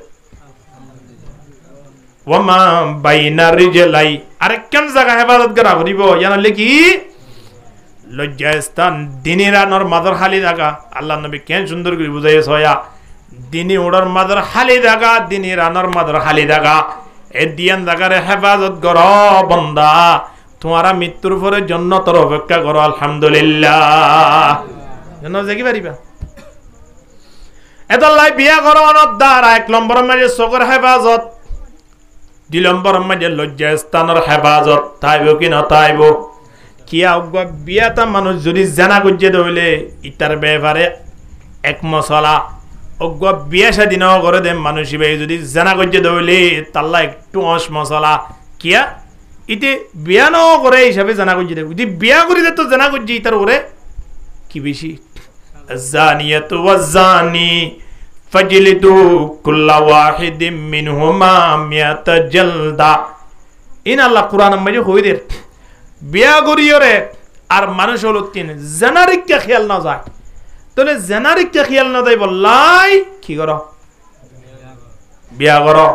ওয়ামা বাইনা রিজলাই আরেকখান জায়গা হেফাজত করা ভরিব জানালে কি লজ্জাস্থান দিনে রানর মাঝর হালি জায়গা আল্লাহ নবী কেন সুন্দর করে বুঝাই ছয়া দিনে উড়োর মাঝর হালি জায়গা দিনে রানর মাঝর হালি জায়গা এ দিয়ান জায়গারে হেফাজত কর বন্দা তোমারা মৃত্যুর পরে জন্নতর অপেক্ষা করো আলহামদুলিল্লাহ জানো যে কি পারিবা এদল্লাই বিয়া করণত দ্বারা 1 নম্বর মাঝে চকুর হেফাজত, 2 নম্বর মাঝে লজ্জা স্থানের হেফাজত। তাইব কি না তাইব? কিয়া বিয়াটা মানুষ যদি জানা করছে ধরলে ইটার ব্যাপারে এক মশলা অজ্ঞ বিয়া স্বাধীন করে দেন মানুষ যদি জানা করছে ধরলে তাল্লা একটু মশলা কিয়া ইতে বিয়া ন করে হিসাবে জানা করছে দেব, যদি বিয়া করি তো জানা করছে ইটার ওরে কি বেশি। জানিয়াতু ওয়াজানি ফাজলিদু কুল্লা ওয়াহিদিম মিনহুমা মিয়াতা জালদা। ইন আল্লাহ কুরআন মাঝে হইদের বিয়া করিয়রে আর মানুষ হলো 3 জানারিককে খেয়াল না যায়, তাহলে জানারিককে খেয়াল না দেয় বললাই কি করো বিয়া করো।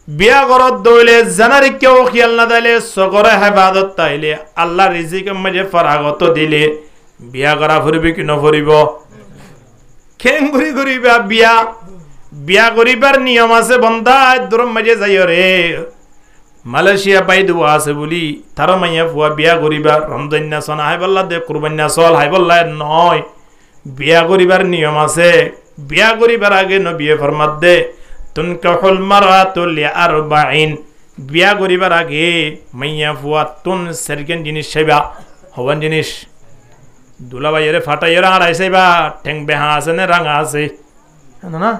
বিয়া করত দইলে জানারিককেও খেয়াল না দিলে সকরে হেফাজত তাইলে আল্লাহ রিজিকের মাঝে ফরাগত দিলে বিয়া করা ফুরবি কি নফরিব? খেং ঘুরি ঘুরিবা বিয়া বিয়া করিবার নিয়ম আছে বন্ধা। দূরের মাঝে যাই রে মালয়েশিয়া পাই দেবো আছে বলি তার মাইয়া ফুয়া বিয়া করিবার রমজান্না সন হাই বল্লা দে কুরবান্না চল হাই বল্লা নয়, বিয়া করিবার নিয়ম আছে। বিয়া করিবার আগে নবিয়ে ফরমাত দে তুনকাহুল মারআতু লিআরবাইন, বিয়া করিবার আগে মাইয়া ফুয়া তুন সেরকেন জিনিস চাইবা। হবান জিনিস দুলাবাইরে ফাটাইরা আর আইসাইবা ঠেং বেহা আছে না রাঙা আছে না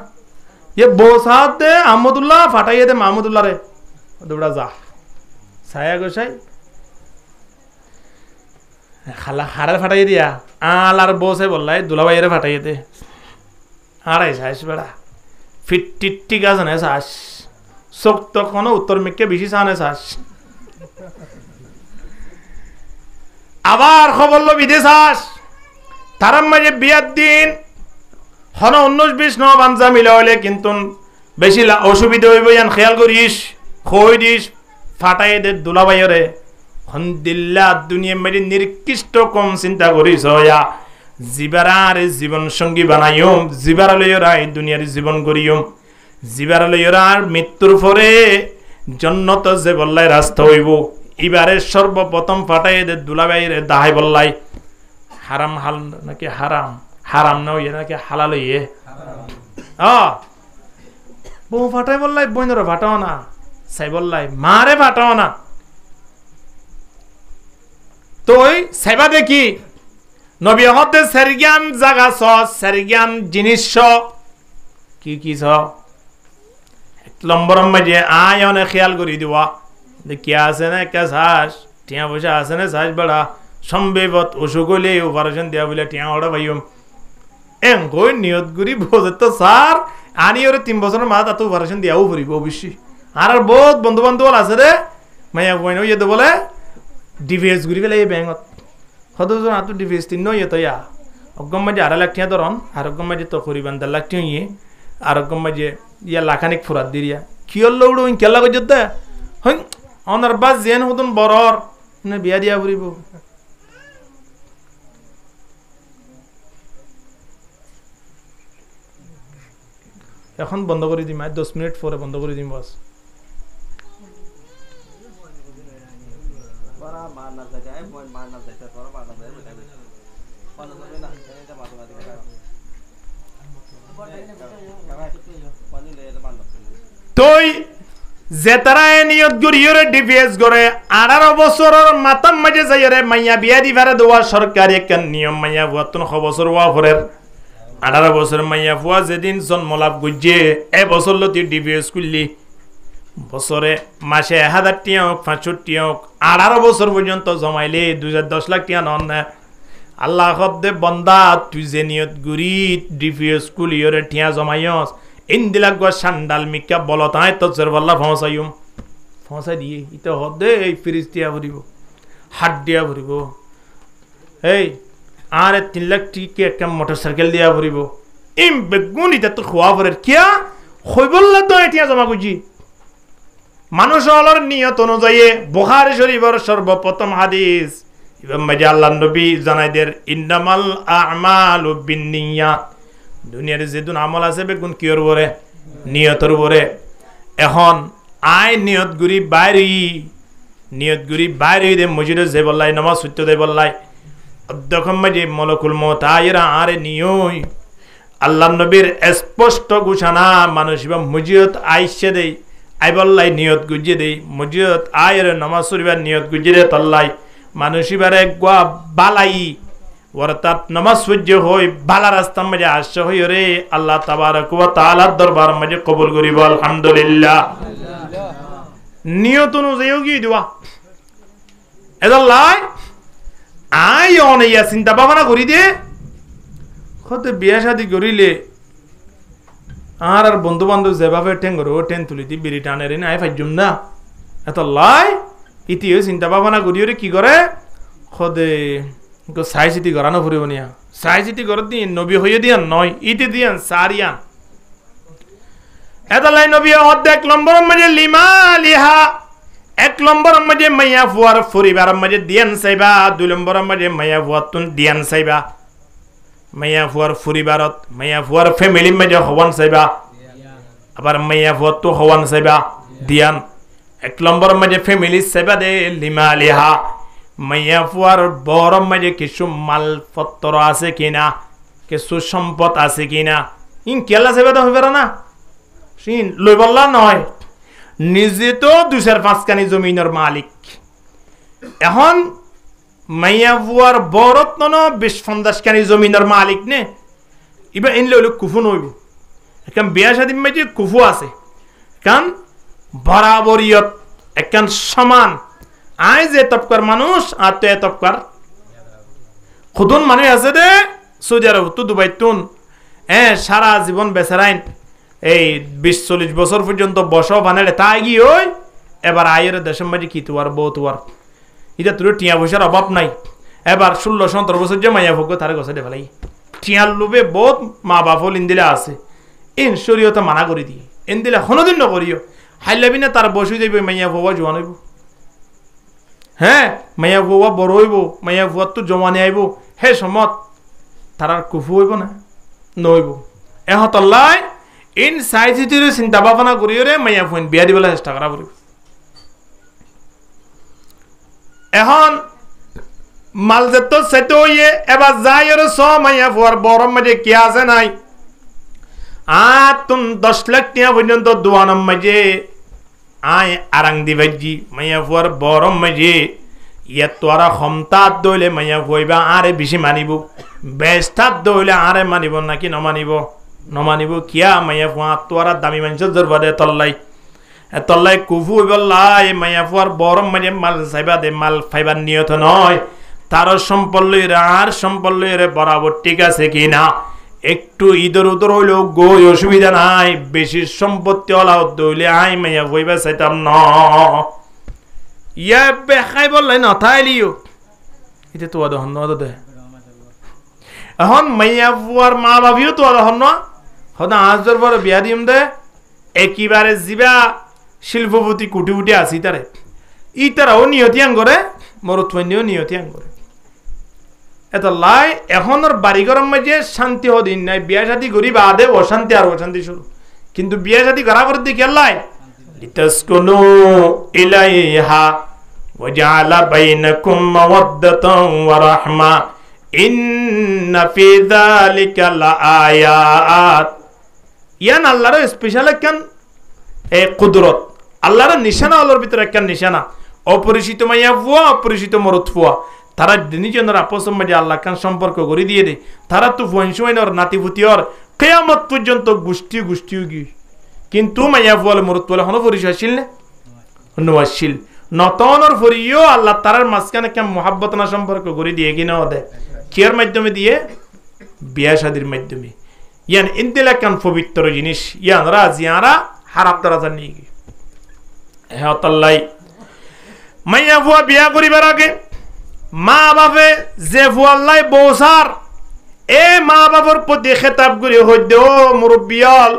ये बोसात दे अहमदुल्लाह फाटाइए दे महमूदुल्लाह रे दुबड़ा जा साया गोसाई खाला हारा फाटाइए दिया आलार बोसे बोल रहा है दुलाबाई रे फाटाइए दे हारा साइस बड़ा फिट टिट्टी का जने सास सोक तो कोनो उत्तर में के बिशी साने सास আবার খবর লো বিদেশ আস তারাম মাঝে বিয়ার দিন হন 19-20 ন বাঞ্জা মিলা হলে কিন্তু বেশি অসুবিধা হইব ইয়ান খেয়াল করিস খই দিস ফাটাই দে দুলাবাইরে হন্দিল্লা দুনিয়া মাঝে নির্কৃষ্ট কম চিন্তা করিস ইয়া জিবারার জীবন সঙ্গী বানাইম জিবারা লইরা এই দুনিয়ার জীবন করিম জিবারা লইরা মৃত্যুর পরে জান্নাত যে বললাই রাস্তা হইব এবারে সর্বপ্রথম ফাটাই দে দুলাবাইরে দাহাই বললাই হারাম হাল নাকি হারাম হারাম না হইয়ে নাকি হালাল হইয়ে বউ ফাটাই বললাই বইনর ফাটাও না সাই বললাই মারে ফাটাও না তোই সাইবা দেখি নবী হতে সেরগান জাগা স সেরগান জিনিস কি কি স এক নম্বর মাঝে আয়নে খেয়াল করি দিবা কি আছে না কে শ্বাস টিয়া পয়সা আছে না শ্বাস বেড়া সম্ভবত অসুখ হইলে অপারেশন দেওয়া বলে টিয়া ওটা ভাইম এম কই নিয়ত করি বোঝে তো স্যার আনি ওরে 3 বছরের মাথা তো অপারেশন দিয়াও ফুরিব অবশ্যই আর বহুত বন্ধু বান্ধব আছে রে মাইয়া বইন ইয়ে তো বলে ডিভিএস ঘুরি ফেলে এই ব্যাংকত সদস্য হাত ডিভিএস 3 ইয়ে তো ইয়া অগম মাঝে 2.5 লাখ টিয়া ধরন আর অগম মাঝে তো করিবান 1.5 লাখ টিয়া ইয়ে আর অগম মাঝে ইয়া লাখানিক ফুরাত দিরিয়া কি হল উড়ো খেলা করতে হই অনার বাস জেন হতন বরর না বিয়া দিয়া ফুরিব এখন বন্ধ করে দিম 10 মিনিট পরে বন্ধ করে দিম বাস তুই যে তারা নিয়ত গরিয়রে ডিভিএস করে 18 বছরের মাতাম মাঝে যাইরে মাইয়া বিয়া দিবারে দেওয়া সরকারি এক নিয়ম মাইয়া বুয়াতন 9 বছর ওয়া ফরের 18 বছর মাইয়া ফুয়া যেদিন জন্ম লাভ করছে এ বছর লতি ডিভিএস করলি বছরে মাসে 1000 টিয়া হোক 65 টিয়া হোক 18 বছর পর্যন্ত জমাইলে 2010 লাখ টিয়া নন না আল্লাহ খবদে বন্দা তুই যে নিয়ত গরি ডিভিএস কুলিয়রে টিয়া জমাইস ইন্দিলাক গো সান্ডাল মিকা বলতাই তো জরবাল্লা ফসাইম ফসাই দিয়ে ইতে হদে এই ফিরিস্তিয়া ভরিব হাট দিয়া ভরিব এই আরে 3 লাখ টিকে একটা মোটরসাইকেল দিয়া ভরিব ইম বেগুনিটা তো খোয়া ভরের কিয়া হইবল্লা তো এটিয়া জমা করছি মানুষ হলর নিয়ত অনুযায়ী বুখারী শরীফের সর্বপ্রথম হাদিস ইমাম মাজি আল্লাহর নবী জানাইদের ইন্নামাল আমালু বিন্নিয়াত দুনিয়ার যেদুন আমল আছে বেগুন কিয়র বরে নিয়তর বরে এখন আয় নিয়ত গুরি বাইরে দে মসজিদে যে বললাই নামাজ সত্য দে বললাই অধ্যক্ষ মাঝে মলকুল মত আয়রা আরে নিয়ই আল্লাহ নবীর স্পষ্ট ঘোষণা মানুষ বা মুজিয়ত আইসে দেই আইবল্লাই নিয়ত গুজিয়ে দেই মুজিয়ত আয়ের নামাজ পড়িবার নিয়ত গুজিয়ে দে তল্লাই মানুষ এবারে গোয়া বালাই অর্থাৎ নামাজ সূর্য হই বালা রাস্তার মাঝে আসছে হই রে আল্লাহ তাবারক ওয়া তাআলার দরবার মাঝে কবুল করিব আলহামদুলিল্লাহ নিয়ত অনুযায়ী কি দিবা এদাল্লাই আই অনেক চিন্তা ভাবনা করি দে কত বিয়া শাদি করিলে আর বন্ধু বান্ধব যেভাবে ঠেং করো ঠেন তুলি দি বিড়ি টানে রে নাই ফাইজুম না এত লাই ইতিও চিন্তা ভাবনা করিও রে কি করে খদে চাই চিতি করানো ফুরিব নিয়া চাই চিতি করে দিন নবী হইয়ে দিয়ান নয় ইতি দিয়ান সারিয়ান এত লাই নবী অর্ধেক নম্বর মাঝে লিমা লিহা এক নম্বর মাঝে মাইয়া ফুয়ার ফুরিবার মাঝে দিয়ান চাইবা দুই নম্বর মাঝে মাইয়া ফুয়ার তুন দিয়ান চাইবা মাইয়া ফুয়ার ফুরিবারত মাইয়া ফুয়ার ফ্যামিলি মাঝে হওয়ান চাইবা আবার মাইয়া ফুয়ার তো হওয়ান চাইবা দিয়ান এক নম্বর মাঝে ফ্যামিলি চাইবা দে লিমা লিহা মাইয়া ফুয়ার বড় মাঝে কিছু মালপত্র আছে কিনা কিছু সম্পদ আছে কিনা ইন কেলা চাইবা তো হইবার না সিন লই বললা নয় নিজে তো 2-5 কানি জমিনের মালিক এখন মাইয়া ফুয়ার বড়তন 20-50 কানি জমিনের মালিক নে এবার এনলে হলো কুফু নইব এখন বিয়া শাদী মাঝে কুফু আছে কারণ বরাবরিয়ত একখান সমান আয় যে তপকার মানুষ আর তো এ তপকার খুদুন মানুষ আছে দে সৌদি আরব তো দুবাই তুন সারা জীবন বেচারাইন এই 20-40 বছর পর্যন্ত বসো বানালে তাই গিয়ে ওই এবার আয়ের দেশের মাঝে কি তোয়ার বউ তোয়ার এটা তোর টিয়া পয়সার অভাব নাই এবার 16-17 বছর যে মাইয়া ভোগ্য তার গছে দেখালাই টিয়ার লোভে বহুত মা বাপল ইন্দিলে আছে ইন শরীয়তে মানা করে দিয়ে এন দিলে কোনোদিন নকরিও হাইলাবি না তার বসে যাইব মাইয়া ভোয়া জোয়ান হইব হ্যাঁ মাইয়া ভোয়া বড় হইব মাইয়া ভোয়ার তো জমানে আইব হে সমত তার আর কুফু হইব না নইব এহতল্লাই ইন সাইজিটির চিন্তা ভাবনা করিও রে মাইয়া ফুন বিয়া দিবলৈ চেষ্টা করা পড়িব এখন মাল যেত সেতো ইয়ে এবার যাই রে স মাইয়া ফুয়ার বড় মাঝে কি আছে নাই তুন 10 লাখ টাকা পর্যন্ত দোয়ানোর মাঝে আয় আরাং দিবাজি মাইয়া ফুয়ার বড় মাঝে ইয়ে তোরা ক্ষমতাত দইলে মাইয়া ফুয়াইবা আরে বেশি মানিব বেস্তাত দইলে আরে মানিব নাকি নমানিব কিয়া মাইয়া ফুয়া তোরা দামি মানুষের জরবাদে তল্লাই কুফু বললাই মাইয়া ফুয়ার বড় মাঝে মাল চাইবা দে মাল ফাইবার নিয়ত নয় তার সম্পদ লইরে আর সম্পদ লইরে বরাবর ঠিক আছে কিনা একটু ইদর উদর হইলেও গই অসুবিধা নাই বেশি সম্পত্তি হলাও দইলে আই মাইয়া ফুয়াইবা চাইতাম ন ইয়া বেখাই বললাই নথাইলিও এটা তো আদহন দে এখন মাইয়া ফুয়ার মা বাবিও তো আদহন হদা আজর বড় বিয়া দিম দে একেবারে জিবা শিল্পপতি কুটি উঠে আসি তারে ইতারাও নিয়তিয়ান করে মরুত্বন্যও নিয়তিয়ান করে এত লাই এখনের বাড়ি গরম মাঝে শান্তি হদিন নাই বিয়া শাদী করি বাদে অশান্তি আর অশান্তি শুরু কিন্তু বিয়া শাদী করা পর দিকে লাই লিতাসকুনু ইলাইহা ওয়াজআলা বাইনাকুম মাওয়াদ্দাতান ওয়া রাহমা ইন্না ফি যালিকা লাআয়াত ইয়ান আল্লাহর স্পেশাল একখান কুদরত আল্লাহর নিশানা আল্লাহর ভিতরে একখান নিশানা অপরিচিত মাইয়া ফুয়া অপরিচিত মরত ফুয়া তারা নিজের আপস মাঝে আল্লাহ খান সম্পর্ক করে দিয়ে দে তারা তো ফুয়াইনর নাতিপুতির কেয়ামত পর্যন্ত গোষ্ঠী গিয়ে কিন্তু মাইয়া ফুয়াল মরত ফুয়ালে হন পরিচয়শীল নে নওয়াশীল নতনর ফরিও আল্লাহ তারার মাঝখানে কেমন মহাব্বত না সম্পর্ক করে দিয়ে কিনা দে কিয়ার মাধ্যমে দিয়ে বিয়া শাদির মাধ্যমে ইয়ান ইন্দিলা কান পবিত্র জিনিস ইয়ান রাজিয়ারা হারাম তারা নিয়ে গিয়ে হ্যাঁ তাল্লাই মাইয়া ফুয়া বিয়া করিবার আগে মা বাপে যে ফুয়াল্লাই বৌসার এ মা বাবার প্রতি খেতাব করে হইদ মুরব্বিয়াল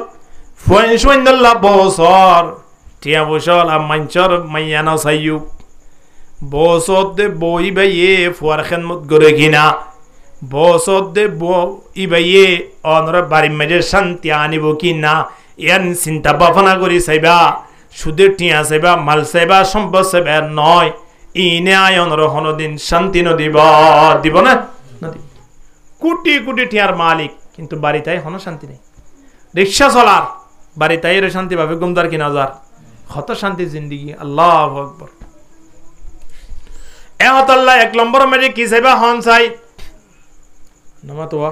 ফুয়াইন সৈন্যল্লা বৌসর টিয়া বসল আর মাঞ্চর মাইয়া না সাইয়ুক বৌসত দে বই বাইয়ে ফুয়ার খেদমত করে কিনা বৌসত দে বই বাইয়ে অনর বাড়ির মাঝে শান্তি আনিব কি না ইয়ান চিন্তা ভাবনা করি চাইবা সুদের টিয়া চাইবা মাল চাইবা সম্পদ চাইবা নয় ইনে আয়নর হনদিন শান্তি নদিব দিব না কোটি কোটি টিয়ার মালিক কিন্তু বাড়িতেই হনো শান্তি নেই রিক্সা চলার বাড়িতেই এর শান্তি পাবে গুমদার কি নজর কত শান্তি জিন্দেগি আল্লাহু আকবার এহত আল্লাহ এক নম্বর মেরে কি চাইবা হন চাই নমাতোয়া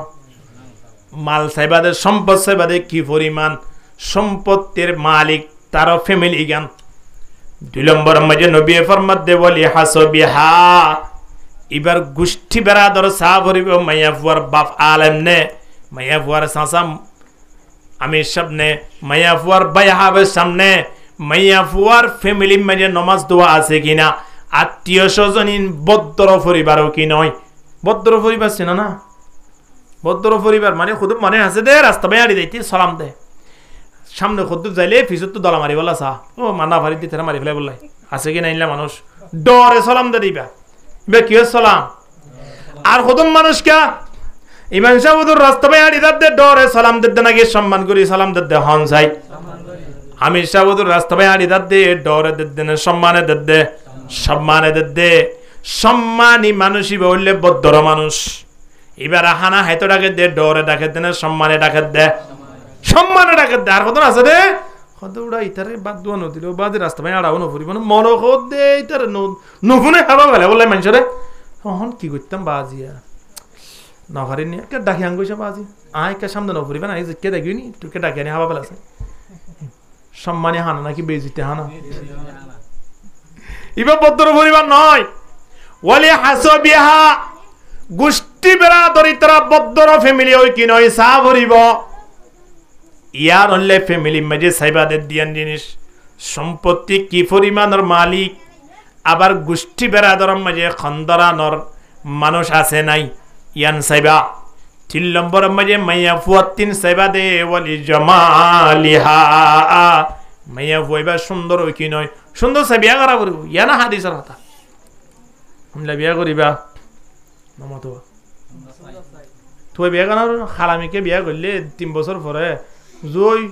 মাল চাইবাদে সম্পদ চাইবাদে কি পরিমাণ সম্পত্তির মালিক তার ফ্যামিলি জ্ঞান 2 নম্বর মাঝে নবী ফরমাত দে বলি হাসবিহা এবার গোষ্ঠী বেরাদর সাহ ভরিব মাইয়া ফুয়ার বাপ আলেম নে মাইয়া ফুয়ার সাসাম আমি সামনে মাইয়া ফুয়ার বাইহাবের সামনে মাইয়া ফুয়ার ফ্যামিলি মাঝে নমাজ দোয়া আছে কিনা আত্মীয় স্বজনীন বদ্র পরিবারও কি নয় বদ্র পরিবার ছিল না বদ্র পরিবার মানে খুদ মানে আছে দে রাস্তা বাইয়াড়ি যাইতে সালাম দে সামনে খুদ যাইলে পিছত তো দলা মারি বলা চা ও মানা ভারি দিতে মারি ফেলে বললাই আছে কি নাইলা মানুষ ডরে সালাম দে দিবা বে কি সালাম আর খুদম মানুষ কা ইমান সাহুদুর রাস্তা বাইয়াড়ি দে ডরে সালাম দে নাকি সম্মান করি সালাম দে হন যাই আমি সাহুদুর রাস্তা বাইয়াড়ি দে ডরে দে না সম্মানে দে সম্মানে দে সম্মানী মানুষই বললে বদ্র মানুষ এবার হানা হাইতো ডাকে দে ডরে ডাকে দে না সম্মানে ডাকে দে সম্মানে ডাকে দে আর কত আছে রে কত উড়া ইতারে বাদ দোয়া নদিল বাদে রাস্তা ভাই আড়াও নফরিব না মন খোদ দে ইতারে নুফুনে খাবা ফেলে বললে মানুষরে হন কি করতাম বাজিয়া নখারি নিয়ে কে ডাকি আঙ্গুইছে বাজি আয় কে সামনে নফরিবে না এই যে কে দেখিনি তুই কে ডাকি আনি হাবা ফেলাছে সম্মানে হানা নাকি বেজিতে হানা ইবা বদ্র পরিবার নয় ওয়ালি হাসবিহা গোষ্ঠী বেরাদরি তারা বদ্র ফ্যামিলি ওই কি নয় সাহ ভরিব ইয়ার হলে ফ্যামিলি মাঝে সাইবাদের দিয়ান জিনিস সম্পত্তি কি পরিমাণের মালিক আবার গোষ্ঠী বেরাদরের মাঝে খন্দরানোর মানুষ আছে নাই ইয়ান সাইবা 3 নম্বরের মাঝে মাইয়া ফুয়াতিন সাইবা দে ওয়ালি জামালিহা মাইয়া ফুয়াইবা সুন্দর ওই কি নয় সুন্দর সে বিয়া করা করিব ইয়া না হাদিসের কথা আমরা বিয়া করিবা নমতো তুই বিয়া করার খালামিকে বিয়া করলে 3 বছর পরে জয়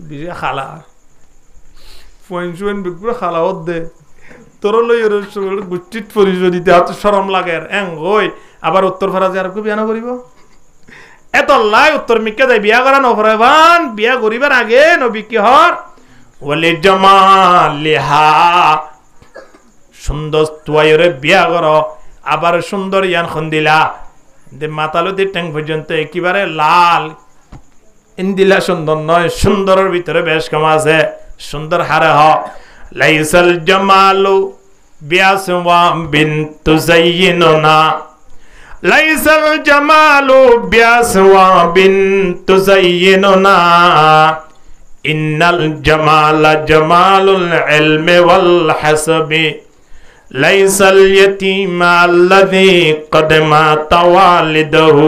বিয়া খালা পয়েন্ট বিগুলো খালা হত দে তোর লই গুষ্টিত পরিচয় দিতে এত শরম লাগে এং ওই আবার উত্তর ফরাজে আর বিয়া না করিব এত লাই উত্তর মিকে যায় বিয়া করা নফরাবান বিয়া করিবার আগে নবী কি হর ওয়ালি জামালিহা সুন্দর তুয়াইরে বিয়া করো আবার সুন্দর ইয়ান খন্দিলা দে মাতালতি ট্যাং পর্যন্ত একেবারে লাল ইন্দিলা সুন্দর নয় সুন্দরের ভিতরে বেশ কম আছে সুন্দর হারে হ লাইসাল জামালু বিয়াসওয়া বিনতু যায়িনুনা লাইসাল জামালু বিয়াসওয়া বিনতু যায়িনুনা ইন্নাল জামালা জামালুল ইলমি ওয়াল হাসবি লাইসাল ইয়াতীমা আল্লাযী ক্বাদ মাতা ওয়ালিদুহু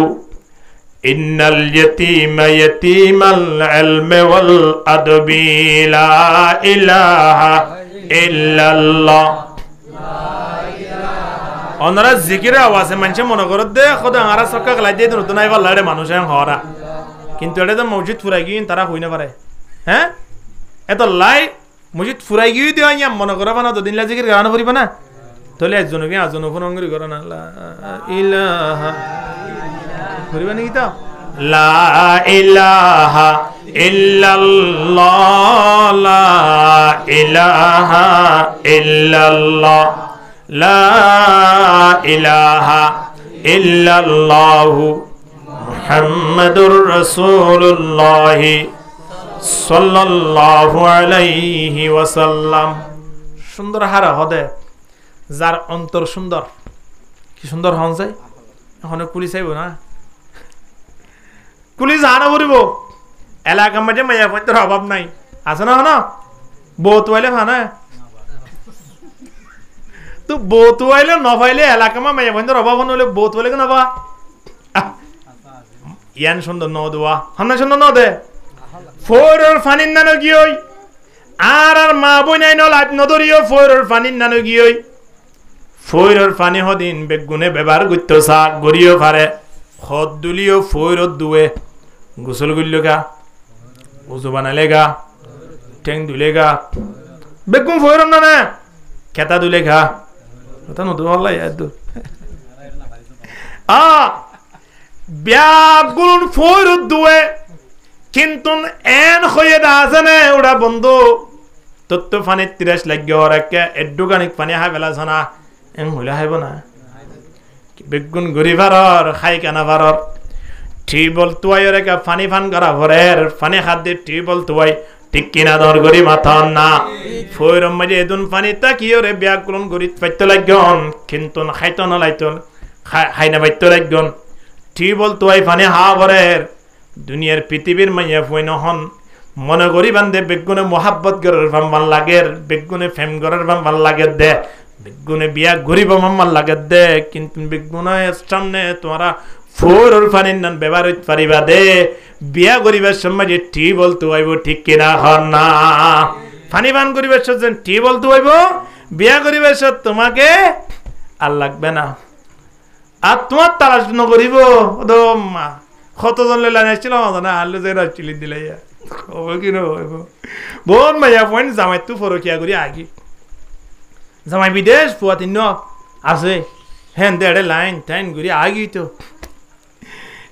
ইন্নাল ইয়াতীমা ইয়াতীমাল ইলমি ওয়াল আদবি লা ইলাহা ইল্লাল্লাহ ওনারা জিকিরে আওয়াজে মানুষ মনে করে দে খোদা আরা সক্কা গলাই দিয়ে তো নাই ভালো মানুষ হরা কিন্তু এটা তো মসজিদ ফুরাই গিয়ে তারা হই না পারে হ্যাঁ এত লাই মসজিদ ফুরাই গিয়ে দেওয়া ইয়া মনে করবা না দুদিন লাই জিকির গান করিবা না তাহলে একজনকে আজন ফোন অঙ্গরি করো না ইলাহা করিবা নাকি তা লা ইলাহা ইল্লাল্লাহ লা ইলাহা ইল্লাল্লাহ লা ইলাহা ইল্লাল্লাহু মুহাম্মাদুর রাসূলুল্লাহ সাল্লাল্লাহু আলাইহি ওয়াসাল্লাম সুন্দর হারা হদে যার অন্তর সুন্দর কি সুন্দর হন যায় এখন পুলিশ আইব না পুলিশ আনা করিব এলাকা মাঝে মাইয়া পয়তার অভাব নাই আছে না না বউ আইলে খানা তো বউ আইলে নফাইলে এলাকা মা মাইয়া পয়তার অভাব হলে বউ আইলে নবা ইয়ান সুন্দর ন দেওয়া হামনা সুন্দর ন দে ফোরের ফানির নানো গিয়ে আর মা বই নাই নল আপ নদরিও ফোরের ফানির নানো গিয়ে ফোরের ফানি হদিন বেগুনে ব্যবহার করতে চা গড়িও পারে হদ দুলিও ফোরত দুয়ে গোসল করল গা উজু বানালে গা ঠেং দুলে গা বেগুন ফোর না না খেতা দুলে গা কথা নতুন হল্লাই ব্যাগুন ফোর দুয়ে কিন্তু এন হয়ে দাজনে ওরা বন্ধু তত্ত্ব ফানি 30 লাগে ওরাকে এডুকানিক পানি হাই বেলা জানা এন হইলে হাইব না বেগুন গরিবারর খাই কানা বারর টিবল তুয়াই ওরাকে ফানি ফান করা ভরের ফানি খাদ্যে টিবল তুয়াই ঠিক কিনা দর গরি মাথন না ফোরম মাঝে এদুন ফানি তাকি ওরে ব্যাগুন গরিত পাইতে লাগন কিন্তু খাইতো না লাইতো খাই না পাইতে লাগন টিবল তুয়াই ফানি হা ভরের দুনিয়ার পৃথিবীর মাইয়া ফুই নহন মনে করি বান্ধে বেগুনে মোহাব্বত করার ভাল লাগে বেগুনে ফেম করার ভাল লাগে দে বেগুনে বিয়া গরিব ভাল লাগে দে কিন্তু বেগুনের সামনে তোমরা ফোরর ফানির নান ব্যবহার হইতে পারিবা দে বিয়া গরিবের সময় যে টি বলতে হইব ঠিক কিনা হন না ফানি বান গরিবের সাথে টি বলতে হইব বিয়া গরিবের সাথে তোমাকে আর লাগবে না আর তোমার তালাশ নকরিব ও মা কতজন লাইন আসছিল না আলু যে চিলি দিলে হব কি নহব বোন মাইয়া পয়েন্ট জামাই তো ফরকিয়া করি আগি জামাই বিদেশ পুয়া তিন আছে হ্যাঁ দেড়ে লাইন টাইন করি আগি তো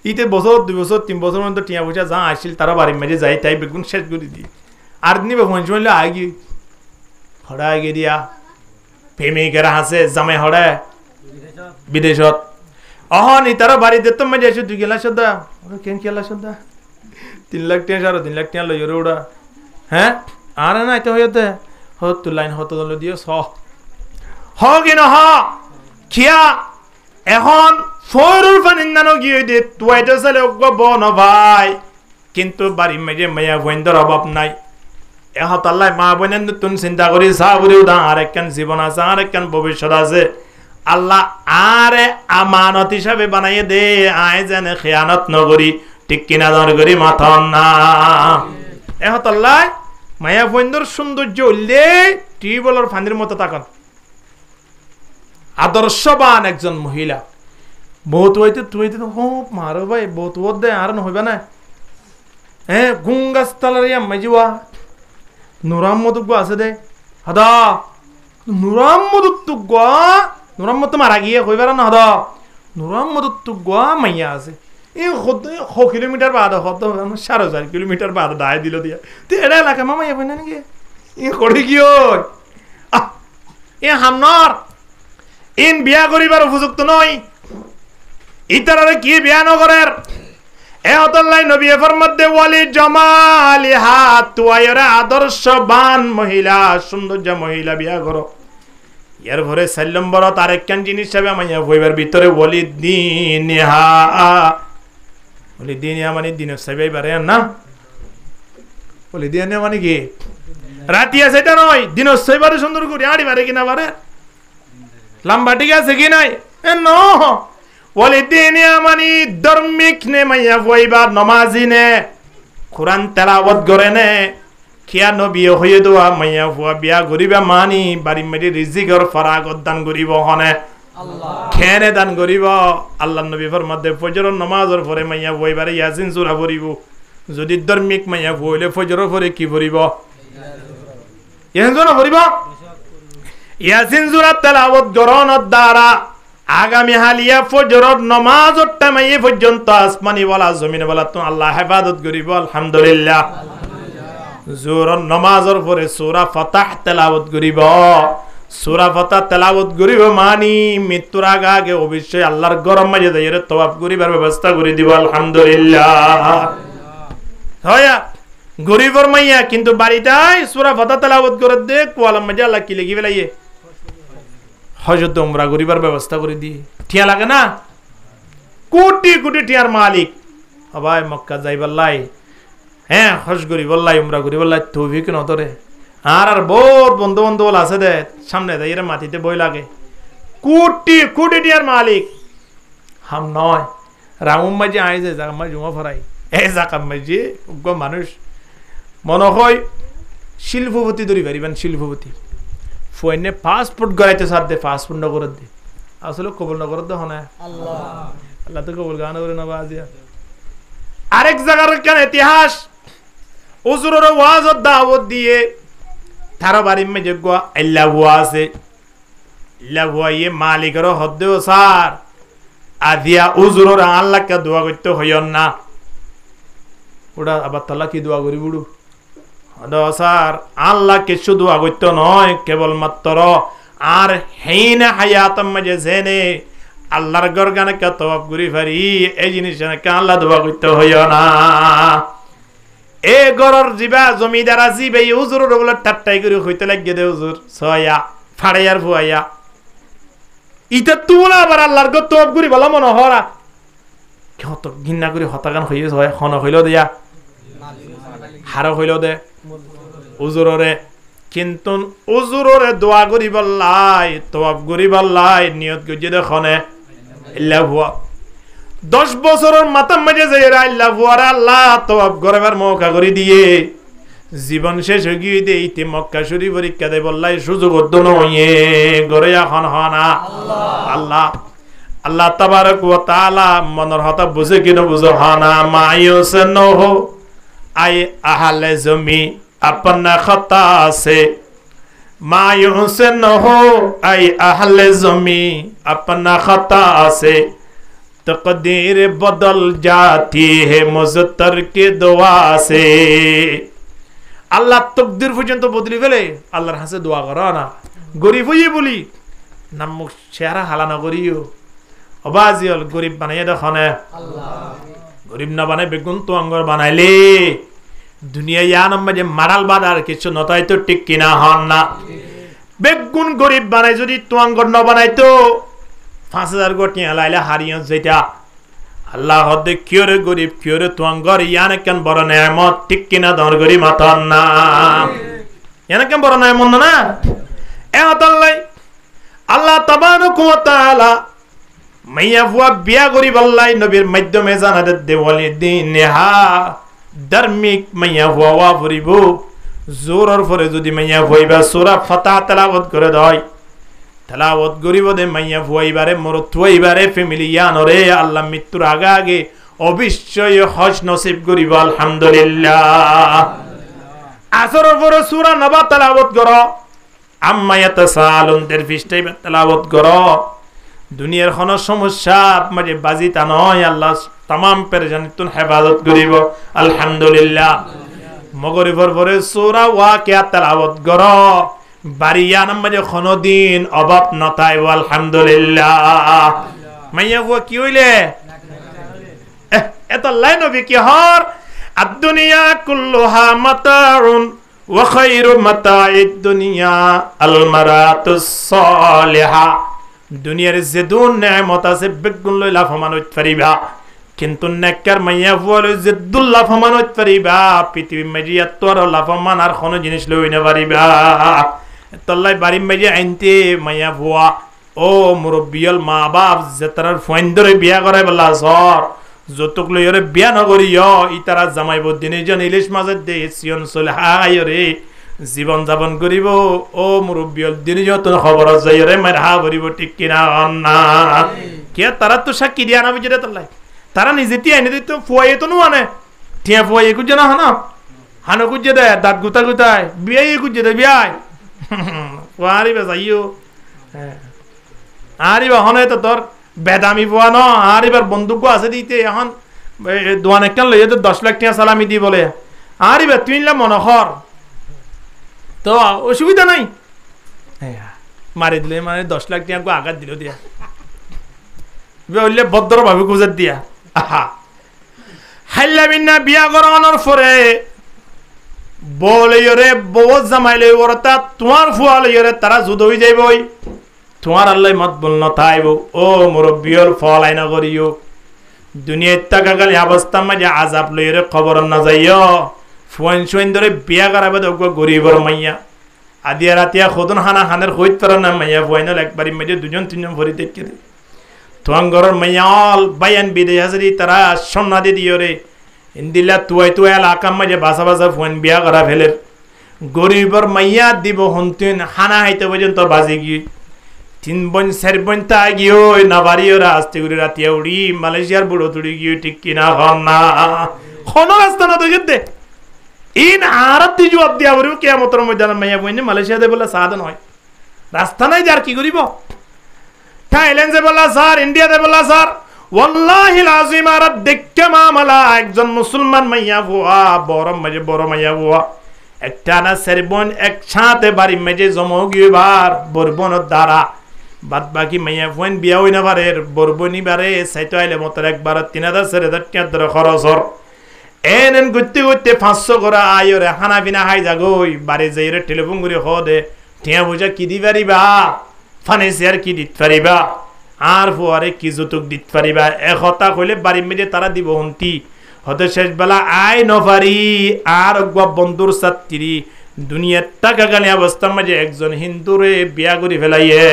ইতে বছর 2 বছর 3 বছর মধ্যে টিয়া পয়সা যা আসছিল তারা বাড়ি মেরে যাই তাই বেগুন শেষ করে দিই আর দিনই ফোন শুনলে আগি হড়া আগে দিয়া প্রেমিকেরা হাসে জামাই হড়া বিদেশত অহন ইতারা বাড়িতে তো মজা আসে 2 গেলা সদা কেন কেলা সদা 3 লাখ টাকা 3.5 লাখ টাকা লইরে ওড়া হ্যাঁ আর না এটা হইতে হত লাইন হত দল দিও স হ কি না হ কিয়া এখন ফোরুর ফানিন্দানো গিয়ে দে তুইটা সালে ওগো বন ভাই কিন্তু বাড়ি মেজে মায়া বন্ধর অভাব নাই এখন আল্লাহ মা বোনের নতুন চিন্তা করি সাবরি উদা আর একখান জীবন আছে আর একখান ভবিষ্যৎ আছে আল্লাহ আরে আমানত হিসাবে বানাইয়ে দে আয় যেন খেয়ানত নগরী ঠিক কিনা দর করি মাথন না এখন আল্লাহ মায়া বন্ধর সৌন্দর্য উল্লে টিউবওয়েলের ফানির মতো তাকান আদর্শবান একজন মহিলা বহুত হইতে তুই হো মারো ভাই বহুত ওদ দে আর হইবে না হ্যাঁ গুঙ্গাস তালার ইয়া মাইজিওয়া নুরাম্মদ গো আছে দে হাদা নুরাম্মদ তু গো নুরাম্মদ তো মারা গিয়ে হইবে না হাদা নুরাম্মদ তু গো মাইয়া আছে এই হদ 100 কিলোমিটার বাদ হদ 4000 কিলোমিটার বাদ দায় দিল দিয়া তে এরা এলাকা মামা ইয়া বনে নাকি ই করে গিও এ হামনর ইন বিয়া করিবার উপযুক্ত নয় ইতারারে কি বিয়া নগরের এ অতল্লাই নবী ফরমাতে ওয়ালি জামালিহা তুয়ায়রা আদর্শবান মহিলা সৌন্দর্য মহিলা বিয়া করো এর ভরে 4 নম্বরত আরেকখান জিনিস হিসাবে মাইয়া বইবার ভিতরে ওয়ালি দিনহা ওয়ালি দিনহা মানে দিনের সাইবাই বারে না ওয়ালি দিনহা মানে কি রাতি আছে এটা নয় দিনের সাইবারে সুন্দর করে আড়ি বারে কিনা বারে লম্বা ঠিক আছে কি নাই এ নো ওয়ালি দিনহা মানে ধর্মিক নে মাইয়া বইবার নমাজি নে কুরআন তেলাওয়াত করে নে কিয়া নবী হয়ে দোয়া মাইয়া ফুয়া বিয়া গরিবা মানি বাড়ি মেরি রিজিকর ফরাগত দান করিব হনে আল্লাহ খেনে দান করিব আল্লাহর নবী ফরমাতে ফজরের নামাজের পরে মাইয়া বইবারে ইয়াসিন সূরা পড়িব যদি ধর্মিক মাইয়া বইলে ফজরের পরে কি পড়িব ইয়াসিন সূরা পড়িব ইয়াসিন সূরা তেলাওয়াত গরনত দ্বারা আগামী হালিয়া ফজরের নামাজের টাইমে পর্যন্ত আসমানি ওয়ালা জমিনে ওয়ালা তো আল্লাহ হেফাজত করিব আলহামদুলিল্লাহ জোহর নামাজের পরে সূরা ফাতাহ তেলাওয়াত করিব সূরা ফাতাহ তেলাওয়াত করিব মানি মৃত্যুর আগে অবশ্যই আল্লাহর গরম মাঝে যাইরে তওয়াব করিবার ব্যবস্থা করে দিব আলহামদুলিল্লাহ হয়া গরিবর মাইয়া কিন্তু বাড়িটাই সূরা ফাতাহ তেলাওয়াত করে দে কোয়ালাম মাঝে আল্লাহ কি লিখি ফেলাইয়ে হযরত উমরা করিবার ব্যবস্থা করে দি ঠিয়া লাগে না কোটি কোটি টিয়ার মালিক ভাই মক্কা যাইবাল্লাই হ্যাঁ হজ করি বললাই উমরা করি বললাই তৌফিক নতরে আর বহুত বন্ধু বান্ধব আছে দে সামনে দেয় এরা মাটিতে বই লাগে কোটি কোটি টিয়ার মালিক হাম নয় রামুম মাঝে আইছে জামা জমা ফরাই এই জাকাম মাঝে উগ্র মানুষ মনে হয় শিল্পপতি ধরি পারিবেন শিল্পপতি ফোনে পাসপোর্ট গড়াইতে সার দে পাসপোর্ট নগর দে আসলে কবুল নগর দে হনে আল্লাহ আল্লাহ তো কবুল গান করে না বাজিয়া আরেক জায়গার কেন ইতিহাস উজুরের ওয়াজ দাওয়াত দিয়ে তার বাড়ি মে যোগ্য আল্লাহ হুয়া আছে আল্লাহ হুয়া ইয়ে মালিকের হদ্দে সার আদিয়া উজুরর আল্লাহকে দোয়া করতে হইন না ওটা আবার তালা কি দোয়া করি বুড়ু স্যার আল্লাহ কিছু দোয়া করতে নয় কেবলমাত্র আর হেইনা হায়াতম মাঝে জেনে আল্লাহর গরগানে কে তওয়াব করি পারি এই জিনিসটাকে আল্লাহ দোয়া করতে হইও না এ গরর জিবা জমিদার আজিব এই হুজুরের বলে টাট্টাই করে হইতে লাগিয়ে দে হুজুর ছয়া ফাড়াইয়ার ফুয়াইয়া ইটা তুলা আবার আল্লাহর গো তওয়াব করি বলা মনে হরা কত ঘিন্না করে হতাগান হইয়ে হয় খন হইল দিয়া হার হইল দে হুজুররে কিন্তু হুজুররে দোয়া করি বললাই তওয়াব করি বললাই নিয়ত গজে দেখনে ইল্লা হুয়া 10 বছরের মাথা মাঝে যাই আল্লাহ হুয়া আল্লাহ তওয়াব করবার মৌকা করে দিয়ে জীবন শেষ হয়ে গিয়ে দে ইতি মক্কা শরীফ পরীক্ষা দে বললাই সুযোগ দন হইয়ে গরে এখন হনা আল্লাহ আল্লাহ তাবারক ওয়া তাআলা মনের হতা বুঝে কিনা বুঝো হনা মায়ুস নহো আই আহলে জমি अपना खता से मायूस न हो ऐ अहले ज़मी अपना खता से तकदीर बदल जाती है मुज़्तर की दुआ से আল্লাহ তকদির পর্যন্ত বদলি ফেলে আল্লাহর হাতে দোয়া করো না গরিব হইয়ে বলি নাম মুখ চেহারা হালানা করিও অবাজিল গরিব বানাইয়া দেখো না গরিব না বানাই বেগুন তো আঙ্গর বানাইলে দুনিয়া ইয়ান মাঝে মারাল বাদার কিছু নতাই তো ঠিক কিনা হন না বেগুন গরিব বানাই যদি তোয়াঙ্গর ন বানাই তো 5000 কোটি লাইলা হারিয়ে যেটা আল্লাহ হদে কিয়রে গরিব কিয়রে তোয়াঙ্গর ইয়ান কেন বড় নেয়ামত ঠিক কিনা দর গরি মাতন না ইয়ান কেন বড় নেয়ামত না এ হতাল্লাই আল্লাহ তাবারক ওয়া তাআলা মাইয়া ফুয়া বিয়া গরিব আল্লাহ নবীর মাধ্যমে জানাতে দেওয়ালি দিন নেহা ধর্মিক মাইয়া হওয়া ফুরিব জোরর ফরে যদি মাইয়া হইবা সূরা ফাতিহা তেলাওয়াত করে দয় তেলাওয়াত করিব দে মাইয়া হইবারে মরত হইবারে ফ্যামিলি ইয়ানরে আল্লাহ মৃত্যুর আগে আগে অবশ্যই হজ নসিব করিব আলহামদুলিল্লাহ আসরের পরে সূরা নবা তেলাওয়াত করো আম্মা ইয়াতাসালুন দের ফিস্টাই তেলাওয়াত করো দুনিয়ার কোন সমস্যা মাঝে বাজিতা নয় আল্লাহ तमाम পেরেশানিতুন হেফাজত করিব আলহামদুলিল্লাহ মগরিবর পরে সূরা ওয়াকিয়া তেলাওয়াত করো বাড়িয়ান মাঝে কোনদিন অভাব নতাই আলহামদুলিল্লাহ মাইয়া ও কি হইলে এত লাইন হবে কি হর আদ-দুনিয়া কুল্লুহা মাতাউন ওয়া খায়রু মাতাইদ দুনিয়া আল মারাতুস সালিহা দুনিয়ার যে দুন নেয়ামত আছে বেগুন লই লাফমান হইতে পারিবা কিন্তু নেককার মাইয়া ফুয়াল যে দুল লাফমান হইতে পারিবা পৃথিবী মাজিয়া তোর লাফমান আর কোন জিনিস লই না পারিবা তল্লাই বাড়ি মাজিয়া আইনতে মাইয়া ফুয়া ও মুরব্বিয়াল মা বাপ যে তার ফয়েন্দরে বিয়া করাই বলা সর যতক লইরে বিয়া নগরিয় ইতারা জামাইব দিনে জন ইলিশ মাছের দে সিয়ন সলহায় রে জীবন যাপন করিব ও মুরব্বিয়ল দিনে যত খবর যাইরে মারহা করিব ঠিক কিনা না কে তারা তো সাক্ষী দিয়া না বুঝরে তল্লাই তারা নিজে টি আইনে দিত ফুয়াই তো নুয়ানে টিয়া ফুয়াই কুজে না হানা হানো কুজে দে দাঁত গুতা গুতায় বিয়াই কুজে দে বিয়াই ফুয়ারি বে যাইও আরিবা হনে তো তোর বেদামি ফুয়া ন আরিবার বন্দুক আছে দিতে এখন দোয়ান একটা লইয়ে তো 10 লাখ টাকা সালামি দি বলে আরিবা তুই লা মনখর তো অসুবিধা নাই মারি দিলে মানে 10 লাখ টাকা আঘাত দিল দিয়া বললে ভদ্র ভাবে গুজার দিয়া আহা হাইলা বিনা বিয়া করানোর পরে বলে রে বউ জামাইলে ওরতা তোমার ফুয়ালে রে তারা যুদ্ধ হয়ে যাইবই তোমার আল্লাহ মত বল না তাইব ও মুরব্বিয়র ফল আইনা করিও দুনিয়ার টাকা গালি অবস্থা মাঝে আযাব লইরে খবর না যাইও ফুয়ান শুইন ধরে বিয়া করাবে তো গরিবর মাইয়া আদিয়া রাতিয়া খদন হানা হানের হইত পারে না মাইয়া ফুয়াইনল একবারই মাঝে দুজন তিনজন ভরি দেখতে দে তোমার ঘরের মাইয়াল বায়ান বিদে হাজরি তারা সোনা দি দিও রে ইন্দিলা তুই তুই এলাকার মাঝে বাসা বাসা ফুয়ান বিয়া করা ফেলের গরিবর মাইয়া দিব হন্তিন হানা হাইতে পর্যন্ত বাজে গিয়ে 3 বোন 4 বোন তা গিয়ে না বাড়িও রাস্তে ঘুরে রাতিয়া উড়ি মালয়েশিয়ার বুড়ো তুড়ি গিয়ে ঠিক কিনা হন না কোন রাস্তা না দেখতে ইন আরতি জবাব দিয়া বড় কিয়ামতের ময়দান মাইয়া বইনে মালয়েশিয়া দে বলা সাধন হয় রাস্তা নাই যার কি করিব থাইল্যান্ড দে বলা স্যার ইন্ডিয়া দে বলা স্যার ওয়াল্লাহিল আযীম আর দেখকে মামলা একজন মুসলমান মাইয়া বুয়া বড় মাইয়া বুয়া একটা না সেরবন একসাথে বাড়ি মেজে জমগিবার বরবনের দ্বারা বাদ বাকি মাইয়া ফুয়েন বিয়া হই না পারে বরবনি বারে সাইতো আইলে মতর একবার 3000-4000 টাকা ধরে খরচর এনেন গুত্তি 500 করে আয়রে খানা পিনা হাই যাগই বাড়ি যাইরে টেলিফোন করে দে টিয়া বুঝা কি দি পারিবা ফার্নিচার কি দিত পারিবা আর ফুয়ারে কি যৌতুক দিত পারিবা একতা কইলে বাড়ি মেজে তারা দিব হন্তি হতে শেষ বেলা আই নফারি আর গব বন্ধুর ছাত্রী দুনিয়ার টাকা গালি অবস্থার মাঝে একজন হিন্দুরে বিয়া করে ফেলাইয়ে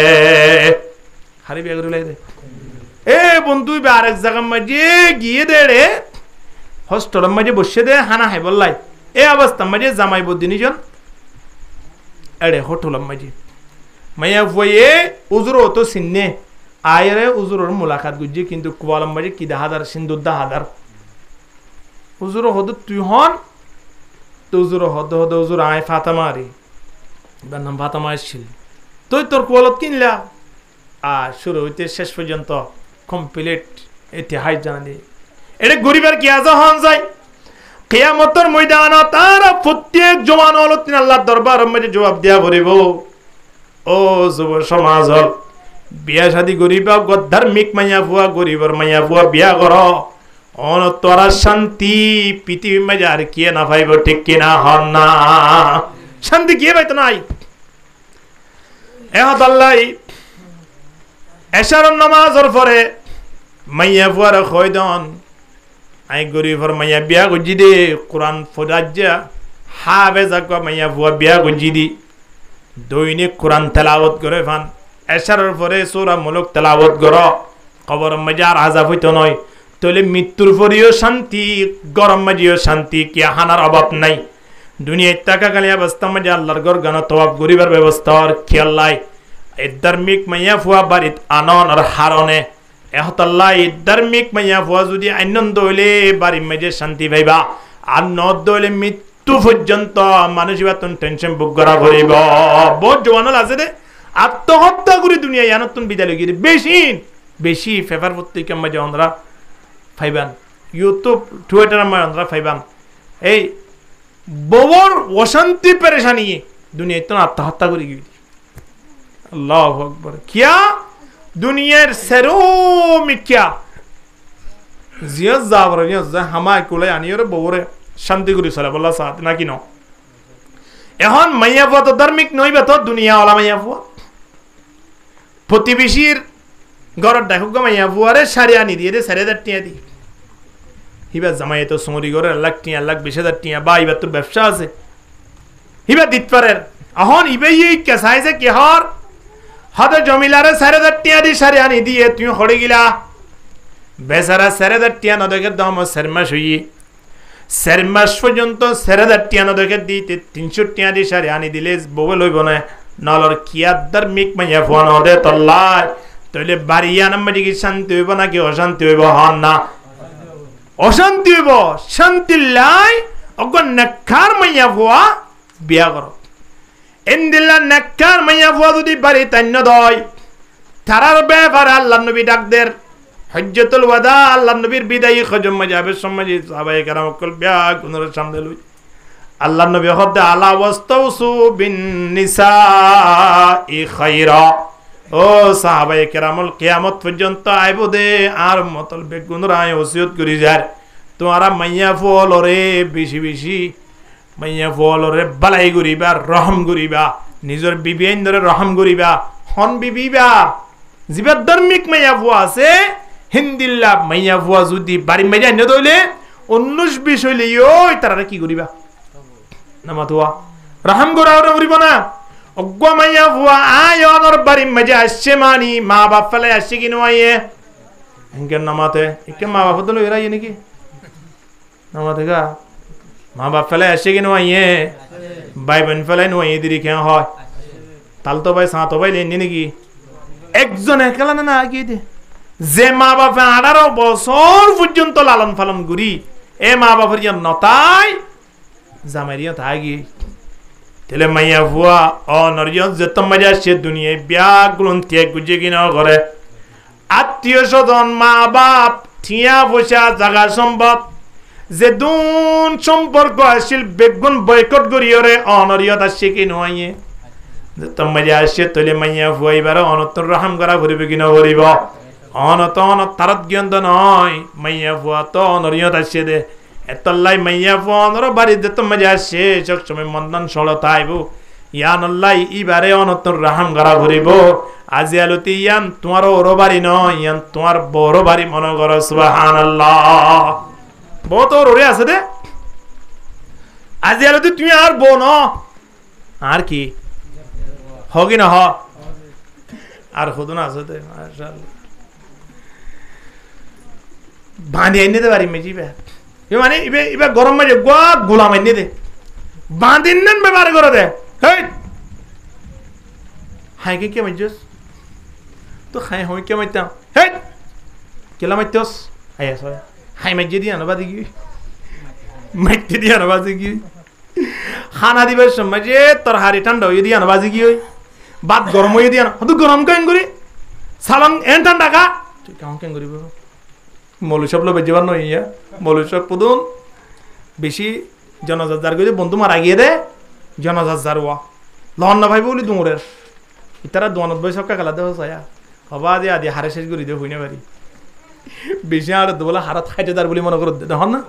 হারি বিয়া করে ফেলাই দে এ বন্ধু আরেক জায়গার মাঝে গিয়ে দে রে হোস্টেলের মাঝে বসে দে হানা হাই বললাই এই অবস্থার মাঝে জামাই বদিনীজন এড়ে হোটেলের মাঝে মাইয়া বইয়ে উজুরো তো সিন্নে আয়রে উজুরের মুলাকাত গুজি কিন্তু কুয়ালার মাঝে কি দাহাদার সিন্দুর দাহাদার উজুর হদ তুই হন তো উজুর হদ উজুর আয় ফাতামা রে এবার নাম ফাতামা এসেছিল তুই তোর কোয়ালত কিনলা আর শুরু হইতে শেষ পর্যন্ত কমপ্লিট ইতিহাস জানা দিয়ে এটা গরিবের কি আজ হন যায় কিয়ামতের ময়দান তার প্রত্যেক জওয়ান হলতিন আল্লাহর দরবার মধ্যে জবাব দেয়া পড়িব ও যুব সমাজ বিয়া শাদী গরিবা ধার্মিক মাইয়া ফুয়া গরিবর মাইয়া ফুয়া বিয়া কর অন তোরা শান্তি পৃথিবী মাঝে আর কে না পাইব ঠিক কিনা হন না শান্তি কে পাইতো নাই এহত আল্লাহ এশার নামাজের পরে মাইয়া ফুয়ার খয়দন আই গরিবর মাইয়া বিয়া গুজি দে কোরআন ফরাজ্জা হাফেজ আকবা মাইয়া ফুয়া বিয়া গুজি দি দৈনিক কোরআন তেলাওয়াত করে ফান এশারের পরে সূরা মুলক তেলাওয়াত কর কবর মাঝে আর আযাব হইতো নয় তাহলে মৃত্যুর পরেও শান্তি গরম মাঝেও শান্তি কি হানার অভাব নাই দুনিয়ায় টাকা গালি অবস্থা মাঝে আল্লাহর ঘর গান তওয়াব গরিবের ব্যবস্থা আর খেয়াল নাই এই ধার্মিক মাইয়া ফুয়া বাড়িত আনন আর হারনে এহতাল্লাহ এই ধার্মিক মাইয়া ফুয়া যদি আনন্দ হইলে বাড়ির মাঝে শান্তি পাইবা আর নদ হইলে মৃত্যু পর্যন্ত মানুষ বেতন টেনশন বুক করা করিব বহুত জওয়ানল আছে দে আত্মহত্যা করে দুনিয়ায় আনতন বিদায় লগিয়ে বেশি বেশি পেপার পত্রিকা মাঝে আমরা ফাইবান ইউটিউব টুইটার আমরা ফাইবান এই ববর অশান্তি পেরেশানি দুনিয়ায় তো আত্মহত্যা করে গিয়ে আল্লাহু আকবার কিয়া দুনিয়ার সেরো মিকিয়া জিয়া জাবর জিয়া হামায় কোলে আনিয়রে ববরে শান্তি করে চলে বল্লা সাথ নাকি ন এখন মাইয়া ফুয়া তো ধার্মিক নইবে তো দুনিয়া ওলা মাইয়া ফুয়া প্রতিবেশীর ঘরের দেখুক মাইয়া ফুয়ারে সারি আনি দিয়ে দে 4,000 টাকা দি হিবা জামাই তো সমরি ঘরে 1 লাখ টাকা 1 লাখ 20,000 টাকা বা এবার তোর ব্যবসা আছে হিবা দিত পারের এখন ইবে এই কেসাইছে কি হর হাতে জমিলারে 4,000 টাকা দি সারি আনি দিয়ে তুই হড়ে গিলা বেচারা 4,000 টাকা না দেখে দাম শর্মা শুই শর্মাস পর্যন্ত 4,000 টাকা না দেখে দিতে 300 টাকা দি সারি আনি দিলে বউ লইব না নলর কিয়াদার মিক মাইয়া ফোন দে তল্লাই তাহলে বাড়িয়া নাম্বার কি শান্তি হইব নাকি অশান্তি হইব হন না অশান্তি হইব শান্তি লাই অগন নেককার মাইয়া ফুয়া বিয়া কর ইনদিল্লা নেককার মাইয়া ফুয়া যদি বাড়ি তান্য দয় তারার ব্যাপারে আল্লাহর নবী ডাকদের হজ্জাতুল ওয়াদা আল্লাহর নবীর বিদায়ী খজম মাজাবের সমাজে সাহাবায়ে কেরাম কল বিয়া গুনর সামনে লই আল্লাহর নবী হদে আলা ওয়াস্তাউসু বিন নিসাই খায়রা ও সাহাবায়ে কেরামুল কিয়ামত পর্যন্ত আইব দে আর মতল বেগুনরা ওসিয়ত করি যার তোমারা মাইয়া ফলরে বেশি বেশি মাইয়া ফলরে বালাই করিবা রহম করিবা নিজের বিবি ধরে রহম করিবা হন বিবিবা জিবা ধার্মিক মাইয়া ফুয়া আছে হিন্দিল্লা মাইয়া ফুয়া যদি বাড়ি মাইয়া ন দইলে 19-20 হইলে ওই তারা কি করিবা নামাতুয়া রহম করিব না অগ্গা মাইয়া ফুয়া আয়নর বাড়ি মাঝে আসছে মানি মা বাপ ফেলে আসছে কি নয় এনকের নামাতে একে মা বাপ তো লইরা নাকি নামাতে গা মা বাপ ফেলে আসছে কি নয় ভাই বোন ফেলে নয় দিদি কে হয় তাল তো ভাই সাঁতো ভাই লেনি নাকি একজন একলা না আগে দে যে মা বাপে 18 বছর পর্যন্ত লালন পালন করি এ মা বাপের নতাই জামাইরিয়া থাকি তেলে মাইয়া ফুয়া অনরিয়ন যেত মজা সে দুনিয়ায় ব্যাগুলন ত্যাগ গুজে কিনা করে আত্মীয় স্বজন মা বাপ ঠিয়া পয়সা জাগা সম্পদ যে দুন সম্পর্ক আসিল বেগুন বয়কট করিয়রে অনরিয়ত আসছে কি নয় তোমায় আসছে তলে মাইয়া ফুয়াইবার অনতর রহম করা ভরিবে কি নভরিব অনত অনত তারত জ্ঞান নয় মাইয়া ফুয়া তো অনরিয়ত আসছে দে এতল্লাই মাইয়া ফুয়া অনর বাড়িতে তোমায় আসছে সবসময় মন্দন সড়ত আইব ইয়ান আল্লাহ ইবারে অনতর রহম করা ভরিব আজি আলতি ইয়ান তোমার ওরো বাড়ি নয় ইয়ান তোমার বড় বাড়ি মনে করো সুবহানাল্লাহ বহুত ওরে আছে দে আজি আলতি তুমি আর বো ন আর কি হগি না হ আর খুদুন আছে দে মাশাআল্লাহ বাঁধে এনে দে বাড়ি মেজি বে মানে ইবে ইবে গরম মাঝে গোলাম এনে দে বাঁধিন নেন ব্যবহার করে দে হেই হাই কে মাইজস তো খাই হই কে মাইতাম হেই কেলা মাইতস হাই আস হাই মাইজে দিয়া না বাদি কি মাইতে দিয়া না বাজি কি খানা দিবার সময় যে তরহারি ঠান্ডা হয়ে দিয়া না বাজি কি হই ভাত গরম হয়ে দিয়া না তো গরম কেন করি সালাম এন ঠান্ডা খা তুই কেমন কেন করিব মৌলু সব লো বেজবার নই ইয়া মৌলু সব পুদুন বেশি জনজাত করে বন্ধু মারা গিয়ে দে জনজাত জারওয়া লহন না ভাই বলি দুমরের ইতারা দোয়ানত বই সব কালা দেওয়া ছায়া হবা দিয়ে আদি হারে শেষ করি দে হই না পারি বেশি আর বলে হারাত খাইতে তার বলে মনে করো দেখুন না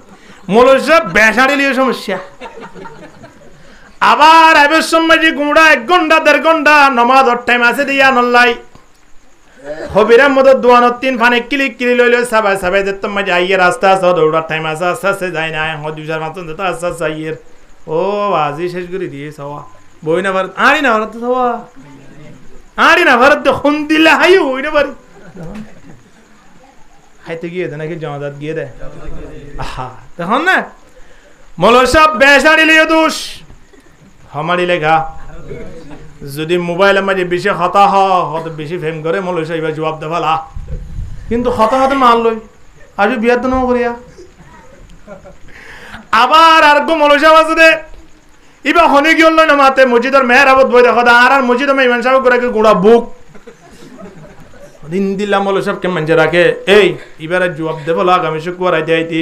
মৌলু সব বেসাড়ি লিয়ে সমস্যা আবার এবার সময় যে গুঁড়া 1 ঘন্টা 1.5 ঘন্টা নমাজর টাইম আছে দিয়া নল্লাই হবিরাম মতো দোয়ানত 3 ফানে ক্লিক ক্লি লইলো সবাই সবাই যে তোমার যাইয়ে রাস্তা আছে দৌড়ার টাইম আছে আস্তে আস্তে যাই না দুজার মাত্র যেতে আস্তে আস্তে যাইয়ের ও আজি শেষ করে দিয়ে সওয়া বই না ভারত আরি না ভারত সওয়া আরি না ভারত খুন দিলে হাই হই না পারি খাইতে গিয়ে দে নাকি জমাদাত গিয়ে দে আহা দেখুন না মৌলভী সাহেব বেসাড়ি লিয়ে দোষ हमारी লেখা যদি মোবাইলের মাঝে বেশি হতা হত বেশি ফেম করে মৌলভী সাহেব জবাব দে ভালা কিন্তু হতা হতে মাল লই আজ বিয়ার তো নাও করিয়া আবার আর গো মৌলভী সাহেব আছে দে ইবা হনে কি হলো না মাতে মসজিদের মেয়ের আবদ বই দেখো আর মসজিদে মে ইমাম সাহেব করে গুড়া বুক দিন দিলাম মৌলভী সাহেব কেমন যে রাখে এই এবারে জবাব দে ভালা আগামী শুক্রবার আইতে আইতি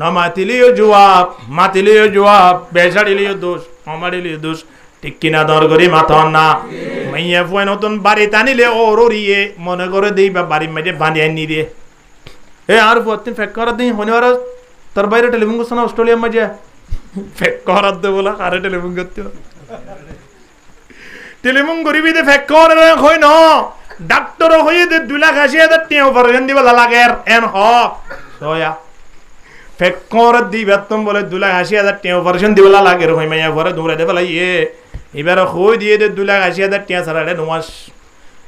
না মাতিলিও জবাব বেসাড়ি লিও দোষ আমারে লিও দোষ ঠিক কিনা দর করি মাথন না মাইয়া ফুয়ে নতুন বাড়ি টানিলে ওরিয়ে মনে করে দেই বা বাড়ির মাঝে বাঁধিয়ে নি দিয়ে এ আর ফুয়াতিন ফেক করার দিন হনিবার তোর বাইরে টেলিফোন করছে না অস্ট্রেলিয়ার মাঝে ফেক করার দে বলা আরে টেলিফোন করতে টেলিফোন করিবি দে ফেক করে হই ন ডাক্তার হয়ে দে 2,80,000 টাকা অপারেশন দিবা লাগে এন হ সয়া ফেক করে দিবা তুমি বলে 2,80,000 টাকা অপারেশন দিবা লাগে হই মাইয়া পরে দৌড়া দে বলা ইয়ে এবার হই দিয়ে দে 2,80,000 টাকা ছাড়া রে নমাস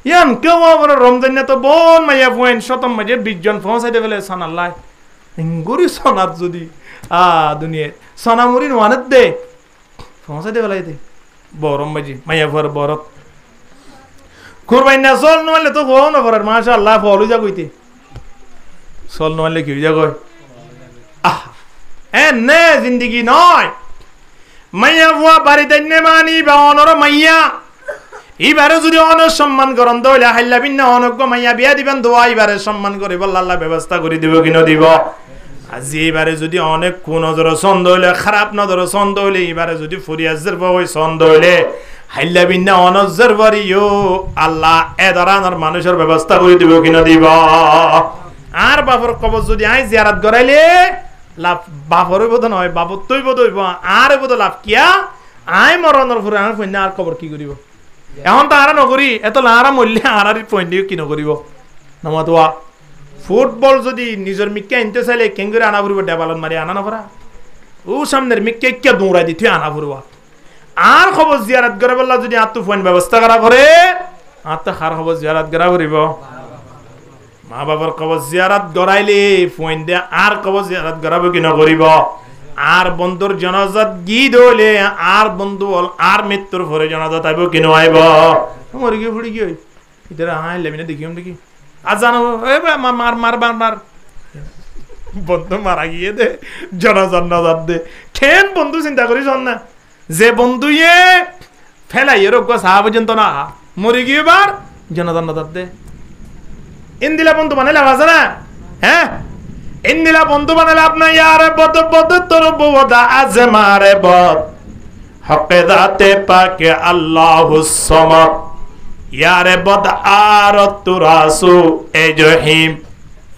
ইয়ান কেউ আমার রমজান তো বোন মাইয়া পয়েন্ট শতম মাঝে 20 জন পৌঁছাই দে বলে সানাল্লাহ ইঙ্গুরি সোনার যদি দুনিয়া সোনামুরি ওয়ানত দে পৌঁছাই দে বলাই দে বরম মাঝে মাইয়া পরে বরত কুরবান না চল নলে তো হো না পড়ার মাশাআল্লাহ ফলু যা কইতে চল নলে কি যা কই আহ এ নে জিন্দেগি নয় মাইয়া বুয়া বাড়িতে নে মানি বা অনর মাইয়া এবারে যদি অনর সম্মান করন দইলা হাইলা বিন না অনজ্ঞ মাইয়া বিয়া দিবেন দোয়া এবারে সম্মান করে বল আল্লাহ ব্যবস্থা করে দিব কি না দিব আজি এবারে যদি অনেক কোন নজর সন্দ হইলে খারাপ নজর সন্দ হইলে এবারে যদি ফুরিয়াজের বই সন্দ হইলে হাইলা বিন না অনজর বাড়িও আল্লাহ এ ধরনের মানুষের ব্যবস্থা করে দিব কি না দিব আর বাপর কবর যদি আই জিয়ারত করাইলে লাভ বাপরই বোধ নয় বাপর তুই বোধ হইব আর বোধ লাভ কিয়া আই মরণের ফুরে আর ফইনা আর কবর কি করিব এখন তো আর নকরি এত লারা মূল্য আর পয়েন্ট দিয়ে কি নকরিব নমাতোয়া ফুটবল যদি নিজের মিক্কে আনতে চাইলে কেন করে আনা ফুরিব ডেবালত মারি আনা না পড়া ও সামনের মিক্কে কে দৌড়াই দিতে আনা ফুরব আর খবর জিয়ারত করে বললা যদি আর তো পয়েন্ট ব্যবস্থা করা করে আর তো খার খবর জিয়ারত করা ফুরিব মা বাবার কবর জিয়ারত গড়াইলে ফোন দে আর কবর জিয়ারত গড়াবো কি নকরিব আর বন্ধুর জনাজাত গীত হইলে আর বন্ধু আর মৃত্যুর পরে জনাজাত আইব কি নইব মরি গিয়ে ফুড়ি গিয়ে ইতারা হাই লেমিনে দেখিম দেখি আর জানো মার বন্ধু মারা গিয়ে দে জনাজাত নজাত দে ঠেন বন্ধু চিন্তা করিস না যে বন্ধু ইয়ে ফেলাই রোগ সাহা পর্যন্ত না মরি গিয়ে বার জনাজাত নজাত দে ইন্দিলা বন্ধু বানাইলে আছে না হ্যাঁ ইন্দিলা বন্ধু বানাইলে আপনার ইয়ারে বদ বদ তোর বদা আজমারে বদ হকে দাতে পাকে আল্লাহুস সামাদ ইয়ারে বদ আর তুরাসু এ জহিম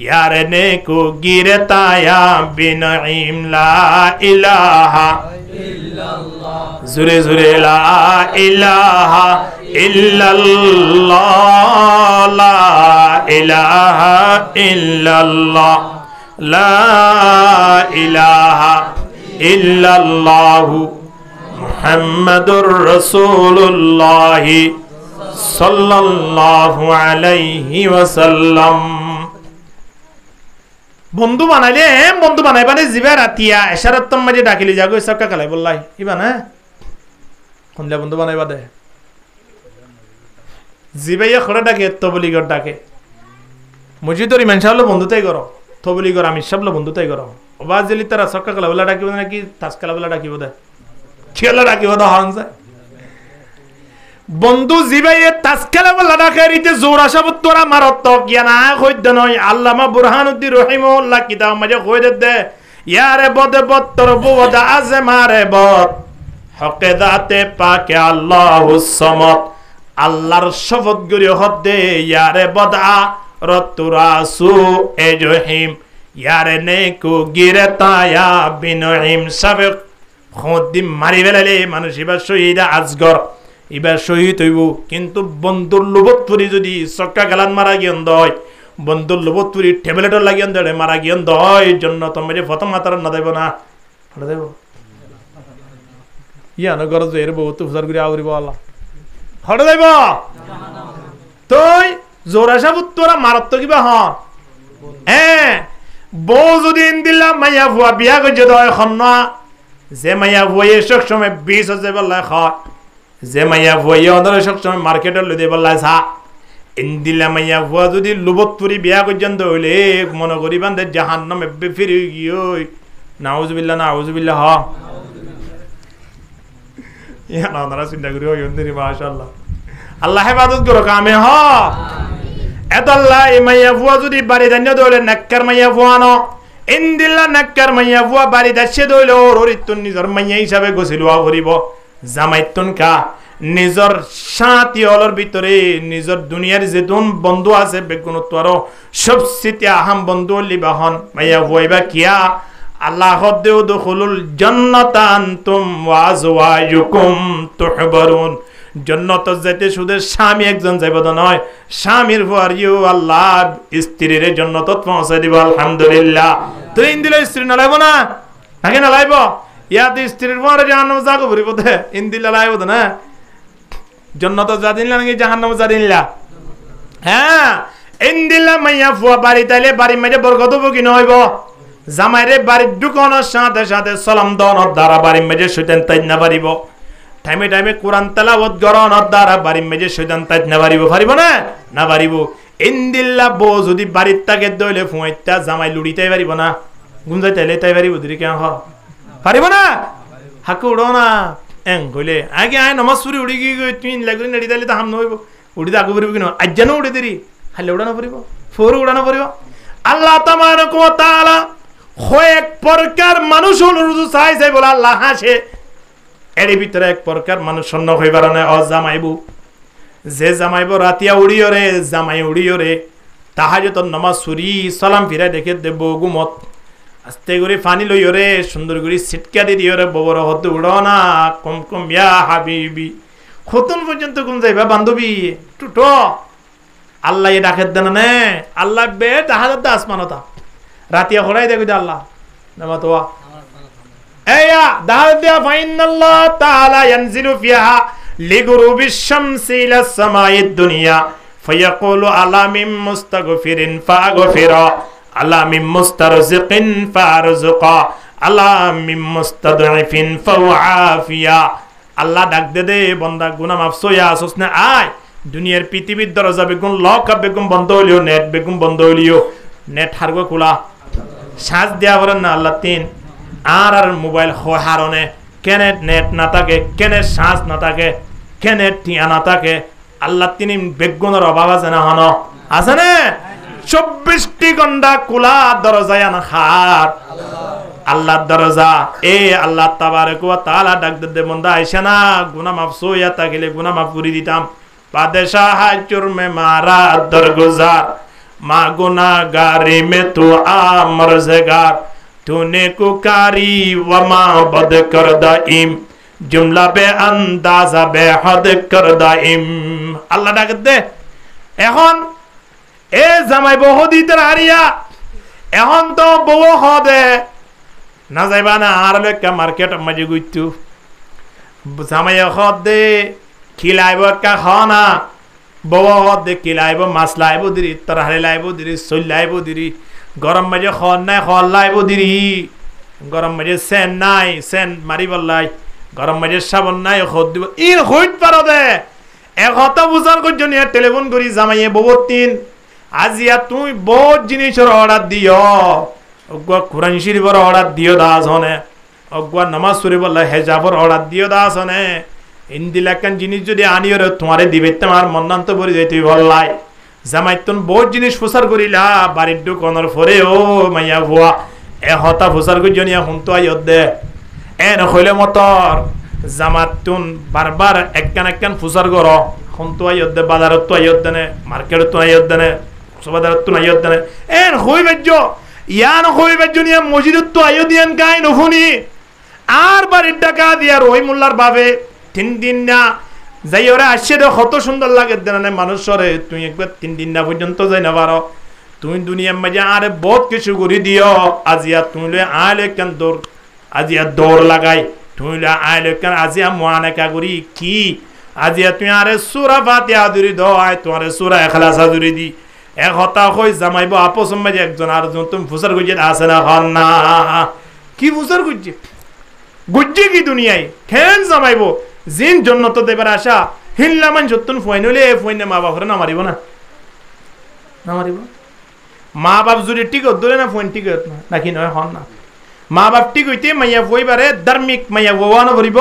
यारे ने को गिरताया बिनईम ला इलाहा इल्लल्लाह जुरे जुरे ला इलाहा इल्लल्लाह ला इलाहा इल्लल्लाह ला इलाहा इल्लल्लाह मुहम्मदुर रसूलुल्लाह सल्लल्लाहु अलैहि वसल्लम বন্ধু বানাইলে বন্ধু বানাইবানে জিবা রাতিয়া এশারাতম মাঝে ডাকিলি যাগো সক্কা কালাই বললাই ইবা না কোনলা বন্ধু বানাইবা দে জিবাইয়া খড়া ডাকে তবলিগর ডাকে মসজিদর ইমাম সাহেব বন্ধুতাই করো তবলিগর আমি সবলো বন্ধুতাই করো ওবা জেলি তারা সক্কা কালাই বলা ডাকিব নাকি তাসকালা বলা ডাকিব দে ছিলা ডাকিব দা হানসা বন্ধু জিবাইয়ে তাসকালা বলা ডাকে রিতে জোরা সাবত তোরা মারত জ্ঞানা কইদ নয় আল্লামা বুরহানুদ্দিন রহিমাহুল্লাহ কিতাব মাঝে কইদ দে ইয়ারে বদ বদ তোর বদ আজমারে বদ হকে দাতে পাকে আল্লাহুস সামাদ আল্লাহর শপথ করি হদে ইয়ারে বদা রতুরাসু এ জহিম ইয়ারে নেকু গিরতায়া বিনহিম সাবেক খোদি মারি বেলালে মানুষ এবার শহীদ আজগর এবার শহীদ হইব কিন্তু বন্ধুর লোভত পরি যদি সক্কা গালান মারা গিয়ন দয় বন্ধুর লোভত পরি ট্যাবলেটর লাগিয়ন দয় মারা গিয়ন দয় জন্য তোমাদের প্রথম মাতার না দেব না হড়া দেব ইয়া না গরজ এর বহুত ফুসার করে আউরিব আল্লাহ হড়া দেব তুই জোরাশা পুত্তরা মারত কিবা হন হ্যাঁ বউ যদি ইন্দিল্লা মাইয়া ভুয়া বিয়া করছে দয় খন্না যে মাইয়া ভুয়া সব সময় 20,000 বললা খায় যে মাইয়া ভুয়া অন্তর সব সময় মার্কেটে লই বললা সা ইন্দিল্লা মাইয়া ভুয়া যদি লুবতপুরি বিয়া পর্যন্ত হইলে মনে করি বান্ধে জাহান্নামে ফিরে গিয়ে নাউজুবিল্লাহ নাউজুবিল্লাহ হ ইয়া না ওনারা চিন্তা করি ওই অন্দিরি মাশাআল্লাহ আল্লাহ হেফাজত করো কামে হ এত আল্লাহ এই মাইয়া ভুয়া যদি বাড়ি দান্য দইলে নাক্কার মাইয়া ভুয়া ন ইন্দিল্লা নাক্কার মাইয়া ভুয়া বাড়ি দাচ্ছে দইলে ওর হরিতুন নিজর মাইয়া হিসাবে গছিলুয়া ভরিব জামাইতুন কা নিজর শান্তি অলর ভিতরে নিজর দুনিয়ার যেতুন বন্ধু আছে বেগুন তোর সবচেয়ে আহাম বন্ধু লিবাহন মাইয়া ভুয়াইবা কিয়া আল্লাহ হদেও দুখুলুল জান্নাতা আনতুম ওয়া আজওয়াজুকুম তুহবারুন জান্নাত যাইতে শুধু স্বামী একজন যাইব না নয় স্বামীর পরিও আল্লাহ স্ত্রীর জান্নাতত পৌঁছে দিব আলহামদুলিল্লাহ তুই ইন্দিল স্ত্রী না লাইব না নাকি না লাইব ইয়াতে স্ত্রীর পরে জাহান্নামে যাগো ভরিব দে ইন্দিল লাইব না জান্নাত যা দিনলা নাকি জাহান্নামে যা দিনলা হ্যাঁ ইন্দিল মাইয়া ফুয়া বাড়ি তাইলে বাড়ি মাঝে বরকত হবো কি নইব জামাইরে বাড়ির ঢুকানোর সাথে সাথে সালাম দেওয়ানোর দ্বারা বাড়ির মেঝে শৈতান তাই না পারিব টাইমে টাইমে কোরআন তেলাওয়াত করানোর দ্বারা বাড়ির মেঝে শৈতান তাই না পারিব না না পারিব ইন্দিল্লা বউ যদি বাড়ির তাকে দইলে ফুঁয়াইতা জামাই লুড়িতেই পারিব না গুঞ্জাই তাইলে তাই পারিব দিদি কেন পারিব না হাকু উড়ো না এং কইলে আগে আয় নমাজ পড়ি উড়ি গিয়ে তুই লাগলি নেড়ি তাইলে তো হাম নহইব উড়িতে আগু পারিব কিনা আজ জানো উড়ে দেরি খালি উড়ানো পারিব ফোর উড়ানো পারিব আল্লাহ তাবারাকা ওয়া তাআলা এক প্রকার মানুষ অনুরোধ চাইছে বলে আল্লাহ হাসে এর ভিতরে এক প্রকার মানুষ শূন্য হইবার না অজামাইব যে জামাইব রাতিয়া উড়িও রে জামাই উড়িও রে তাহাজ্জুদ নামাজ সুরি সালাম ফিরা দেখে দেব গুমত আস্তে করে পানি লইও রে সুন্দর করে সিটকা দি দিও রে ববর হত উড়ো না কম কম ইয়া হাবিবি খতন পর্যন্ত কোন যাইবা বান্ধবী টুটো আল্লাহ এ ডাকে দেন না আল্লাহ বে তাহাজ্জুদ আসমানতা রাতিয়া খড়াই দেখো আল্লাহ নামাতোয়া আয়া দাহাদিয়া ফাইনাল্লাহ তাআলা ইয়ানজিলু ফিহা লিগুরুবিশ শামসি ইলাস সামাইদ দুনিয়া ফায়াকুলু আলা মিন মুস্তাগফিরিন ফাগফিরা আলা মিন মুস্তারজিকিন ফারজুকা আলা মিন মুস্তাদঈফিন ফাআফিয়া আল্লাহ ডাক দে বান্দা গুনাহ মাফ সয়া আসস না আয় দুনিয়ার পৃথিবীর দরজা বেগুন লক বেগুন বন্ধ হলিও নেট বেগুন বন্ধ হলিও নেট হারগো খোলা সাজ দেয়া বলেন না আল্লাহ তিন আর মোবাইল হারনে কেনে নেট না থাকে কেনে সাজ না থাকে কেনে টিয়া না থাকে আল্লাহ তিনি বেগুনের অভাব আছে না হন আছে না 24টি ঘন্টা খোলা দরজায় আনা খার আল্লাহর দরজা। এ আল্লাহ তাবারক ওয়া তাআলা ডাক দে বান্দা আয়েশা না গুনাহ মাফ সোয়া তাগলে গুনাহ মাফ করে দিতাম। বাদশাহ জুরমে মারা দরগুজার মা গুনাহগারি মে তু আমরজগার तूने कुकारी वमा बद कर दाइम जुमला बे अंदाजा बे हद कर दाइम। আল্লাহ ডাক দে এখন এ জামাই বহুদি তোর হারিয়া এখন তো বউ হদে না যাইবা না আর লেকা মার্কেট মাঝে গুইতু জামাই হদে খিলাইব কা খানা বউ হদে খিলাইব মাছ লাইব দিরি তোর হারি লাইব দিরি সই লাইব দিরি গরম মাঝে খন নাই খন লাইব দিরি গরম মাঝে সেন নাই সেন মারি বললাই গরম মাঝে সাবন নাই খদ দিব ইন হইত পারো দে এক হতা বুঝার কজনিয়া টেলিফোন করি জামাইয়ে ববতিন আজিয়া তুই বহুত জিনিসের অর্ডার দিও অগুয়া কুরআন শরীফের অর্ডার দিও দাস হনে অগুয়া নামাজ শরীফ বললা হেজাবর অর্ডার দিও দাস হনে ইন্দিলাকান জিনিস যদি আনিও রে তোমারে দিবে তোমার মন্নান্ত পরি যাইতে বললাই জামাই তুন বহুত জিনিস ফুসার করিলা বাড়ির দোকানের ফরে ও মাইয়া ভুয়া এ হতা ফুসার কজনিয়া হুনতো আইত দে এন হইলে মতর জামাত তুন বারবার একখান একখান ফুসার গর হুনতো আইত দে বাজারত তো আইত দেনে মার্কেটত তো আইত দেনে সবাদারত তো আইত দেনে এন হইবেজ্য ইয়ান হইবেজ্যনিয়া মসজিদত তো আইত দিয়ান কাই নফুনি আর বাড়ির টাকা দিয়ার ওই মোল্লার বাবে 3 দিন না যাই ওরা আসছে রে কত সুন্দর লাগে দেনে মানুষরে তুই একবার 3 দিন না পর্যন্ত যাই না পারো তুই দুনিয়ার মাঝে আরে বহুত কিছু করে দিও আজিয়া তুই আলে কেন দৌড় আজিয়া দৌড় লাগাই তুই আলে কেন আজিয়া মুআনাকা করি কি আজিয়া তুই আরে সূরা ফাতিহা দুরি দাও আয় তোরে সূরা ইখলাস দুরি দি এক হতা কই জামাইব আপস মাঝে একজন আর জন তুমি ফুসার গজে আছে না হন না কি ফুসার গজে গজে কি দুনিয়ায় কেন জামাইব জিন জন্নত দেবার আশা হিল্লা মান যতন ফয়নলে ফয়নে মা বাপরে না মারিব না না মারিব মা বাপ যদি ঠিক ধরে না ফোন ঠিক না নাকি নয় হন না মা বাপ ঠিক হইতে মাইয়া ফইবারে ধার্মিক মাইয়া ওয়ানো করিব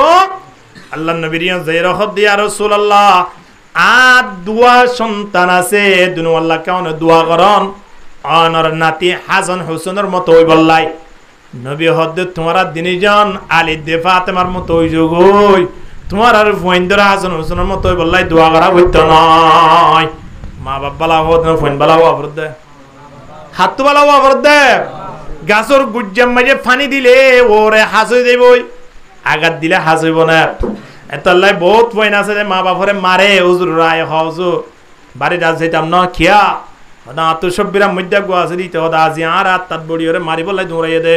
আল্লাহ নবীর জাইরা হদ দিয়া রাসূলুল্লাহ আদ দুয়া সন্তান আছে দুনো আল্লাহ কাউনে দোয়া করন অনর নাতি হাসান হোসেনের মতো হই বললাই নবী হদ তোমার দিনে জান আলী দে ফাতেমার মতো হই জগই তোমার আর ফইন্দরা হাসান হোসেনের মতো হই বললাই দোয়া করা হইতো নয় মা বাপ বালা হদ না ফইন বালা হওয়া দে হাত বালা হওয়া দে গাছর গুজ্জাম মাঝে পানি দিলে ওরে হাসই দেবই আঘাত দিলে হাসইব না এতলাই বহুত পয়েন্ট আছে মা বাপরে মারে হুজুর রায় হুজুর বাড়ি রাজ যাইতাম না খিয়া হদা তো সব বিরাম মধ্যে গো আছে দিতে হদা আজি আর রাত তাত বড়ি ওরে মারি বলাই দৌড়াইয়ে দে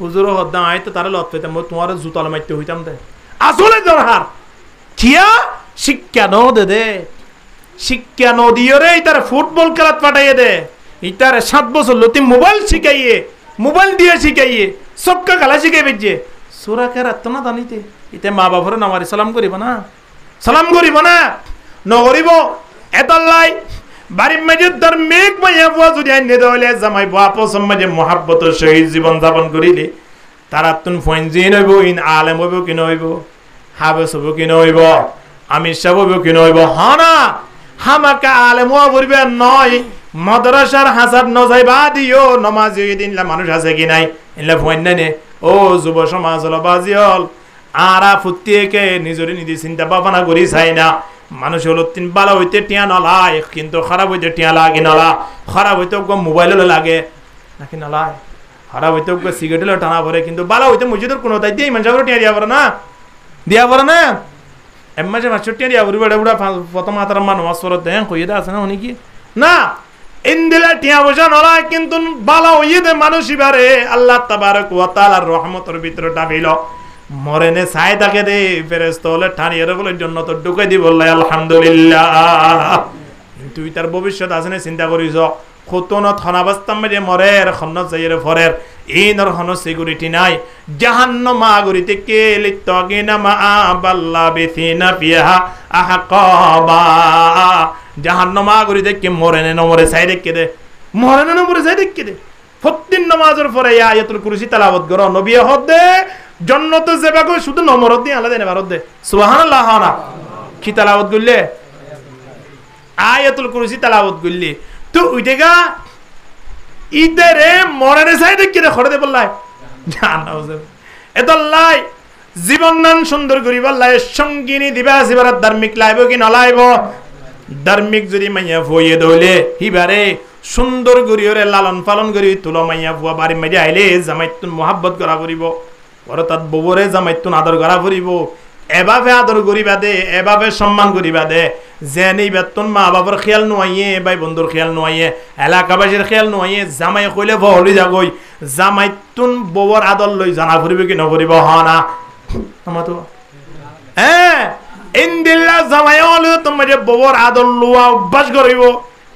হুজুর হদা আই তো তারে লত পেতাম তোমার জুতাল মারতে হইতাম দে আসলে দরহার খিয়া শিক্ষা ন দে শিক্ষা ন দিও রে ইতার ফুটবল খেলাত পাঠাইয়ে দে ইতার 7 বছর লতি মোবাইল শিখাইয়ে মোবাইল দিয়ে শিখাইয়ে সবকা খেলা শিখাইবে যে সূরা কেরাত না জানিতে ইতে মা বাপরে নামারি সালাম করিব না নগরিব এতলাই বাড়ির মাঝে ধার্মিক মাইয়া বুয়া যদি আইনে দলে জামাই বুয়া পছন্দ মাঝে মহাব্বত সহিত জীবন যাপন করিলে তারা তুন ফইনজিন হইব ইন আলেম হইব কি নইব হাবেস হইব কি নইব আমির সাহেব হইব কি নইব হনা হামাকা আলেম হওয়া বলবে নয় মাদ্রাসার হাসার নজাইবা দিও নমাজি দিন মানুষ আছে কি নাই এলা ফইন নে ও যুব সমাজ হল বাজিয়ল আরা ফুটিয়েকে নিজরে নিজে চিন্তা ভাবনা করি চাই না মানুষ হলো 3 ভালো হইতে টিয়া নলায় কিন্তু খারাপ হইতে টিয়া লাগে নলা খারাপ হইতে মোবাইল লাগে নাকি নলায় খারাপ হইতে সিগারেট টানা পড়ে কিন্তু ভালো হইতে মসজিদের কোনো তাই দিয়ে মানুষ টিয়া দিয়া পড়ে না এমাজে মাছ টিয়া দিয়া পড়ি বেড়ে বুড়া প্রথম হাতার মানুষ মাসরত দেন কইতে আছে না উনি কি না ইন্দিলা টিয়া বসা নলায় কিন্তু ভালো হইতে মানুষ ইবারে আল্লাহ তাবারক ওয়া তাআলার রহমতের ভিতরে ডাবিল মরেনে চাই থাকে দে ফেরেশতা হলে ঠানিয়ে বলে জন্নত ঢুকাই দি বললাই আলহামদুলিল্লাহ কিন্তু তার ভবিষ্যৎ আছে না চিন্তা করিস খতনত হনাবাস্তাম যে মরের খন্নত যাইরে ফরের ইনর হন সিকিউরিটি নাই জাহান্নাম আগরিতে কে লিতগিনা মা বাল্লা বিথিনা ফিহা আহকাবা জাহান্নাম আগরিতে কে মরেনে নমরে চাই দেখে দে মরেনে নমরে চাই দেখে দে প্রতিদিন নামাজের পরে আয়াতুল কুরসি তেলাওয়াত করো নবী হদে জন্নত যাবা কই শুধু নম্বরত দি আলাদা নেবারত দে সুবহানাল্লাহ না কি তেলাওয়াত করলে আয়াতুল কুরসি তেলাওয়াত করলে তো ওইটাগা ইদারে মরারে সাইডে কি রে খড়ে দে বললাই জানা বুঝে এতলাই জীবন নান সুন্দর করি বললাই সঙ্গিনী দিবা জীবনত ধার্মিক লাইব কি নলাইব ধার্মিক যদি মাইয়া ভয়ে দইলে হিবারে সুন্দর করিওরে লালন পালন করি তুলো মাইয়া বুয়া বাড়ি মাঝে আইলে জামাইতুন মোহাব্বত করা করিব অর্থাৎ ববরে জামাইতুন আদর করা করিব এভাবে আদর করিবা দে এভাবে সম্মান করিবা দে যে নেই বেতন মা বাবার খেয়াল নোয়াইয়ে ভাই বন্ধুর খেয়াল নোয়াইয়ে এলাকাবাসীর খেয়াল নোয়াইয়ে জামাই কইলে ভহলি যাগই জামাইতুন ববর আদর লই জানা করিবে কি নকরিব হ না আমার তো ইন্দিল্লা জামাই হলে তোমার যে ববর আদর লোয়া অভ্যাস করিব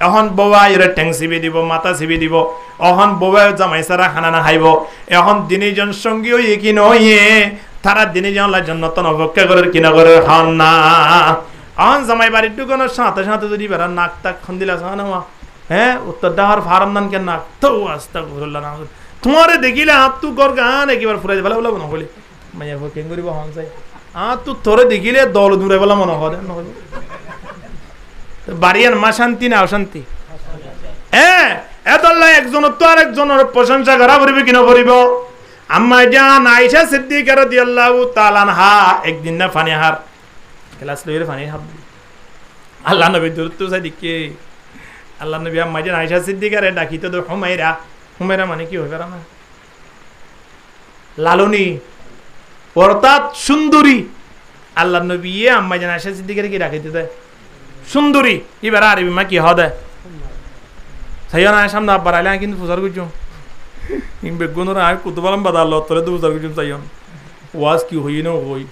এখন ববা এরা ট্যাং চিবি দিব মাথা চিবি দিব এখন ববা জামাই সারা খানা না খাইব এখন দিনীজন সঙ্গীও কি নইয়ে তারা দিনীজন জন্নতন অপেক্ষা করে কিনা করে হন না এখন জামাই বাড়ির ঢুকানোর সাথে সাথে যদি বেড়া নাক তাক খন দিলা না হ্যাঁ উত্তর ডাহার ফার্ম নান কেন নাক তো আস্তা ঘুরল না তোমারে দেখিলে হাত তু কর গান একেবারে ফুরাই ফেলা বলা না বলি মাইয়া কেন করিব হন চাই তু তোরে দেখিলে দল দূরে বলা মনে হয় বাড়িয়ার মা শান্তি না অশান্তি এতল্লা একজন তো আর একজনের প্রশংসা করা করিবে কিনা করিব আম্মা জান আয়েশা সিদ্দিকা রাদিয়াল্লাহু তাআলা আনহা একদিন না পানি হার গ্লাস লইরে পানি হাব আল্লাহ নবী দূরত্ব চাই দিকে আল্লাহ নবী আম্মা জান আয়েশা সিদ্দিকা রে ডাকিত তো হুমায়রা হুমায়রা মানে কি হয় না লালনী অর্থাৎ সুন্দরী আল্লাহ নবী আম্মা জান আয়েশা সিদ্দিকা রে কি ডাকিতে দেয় সুন্দরী এবার আরবি মা কি হদে সাইয়া না সামনে আব্বার আইলে কিন্তু প্রচার করছো বেগুনের আয় কত বললাম বাদা আল্লাহ তোরে তো প্রচার করছো সাইয়ন ওয়াজ কি হই না হই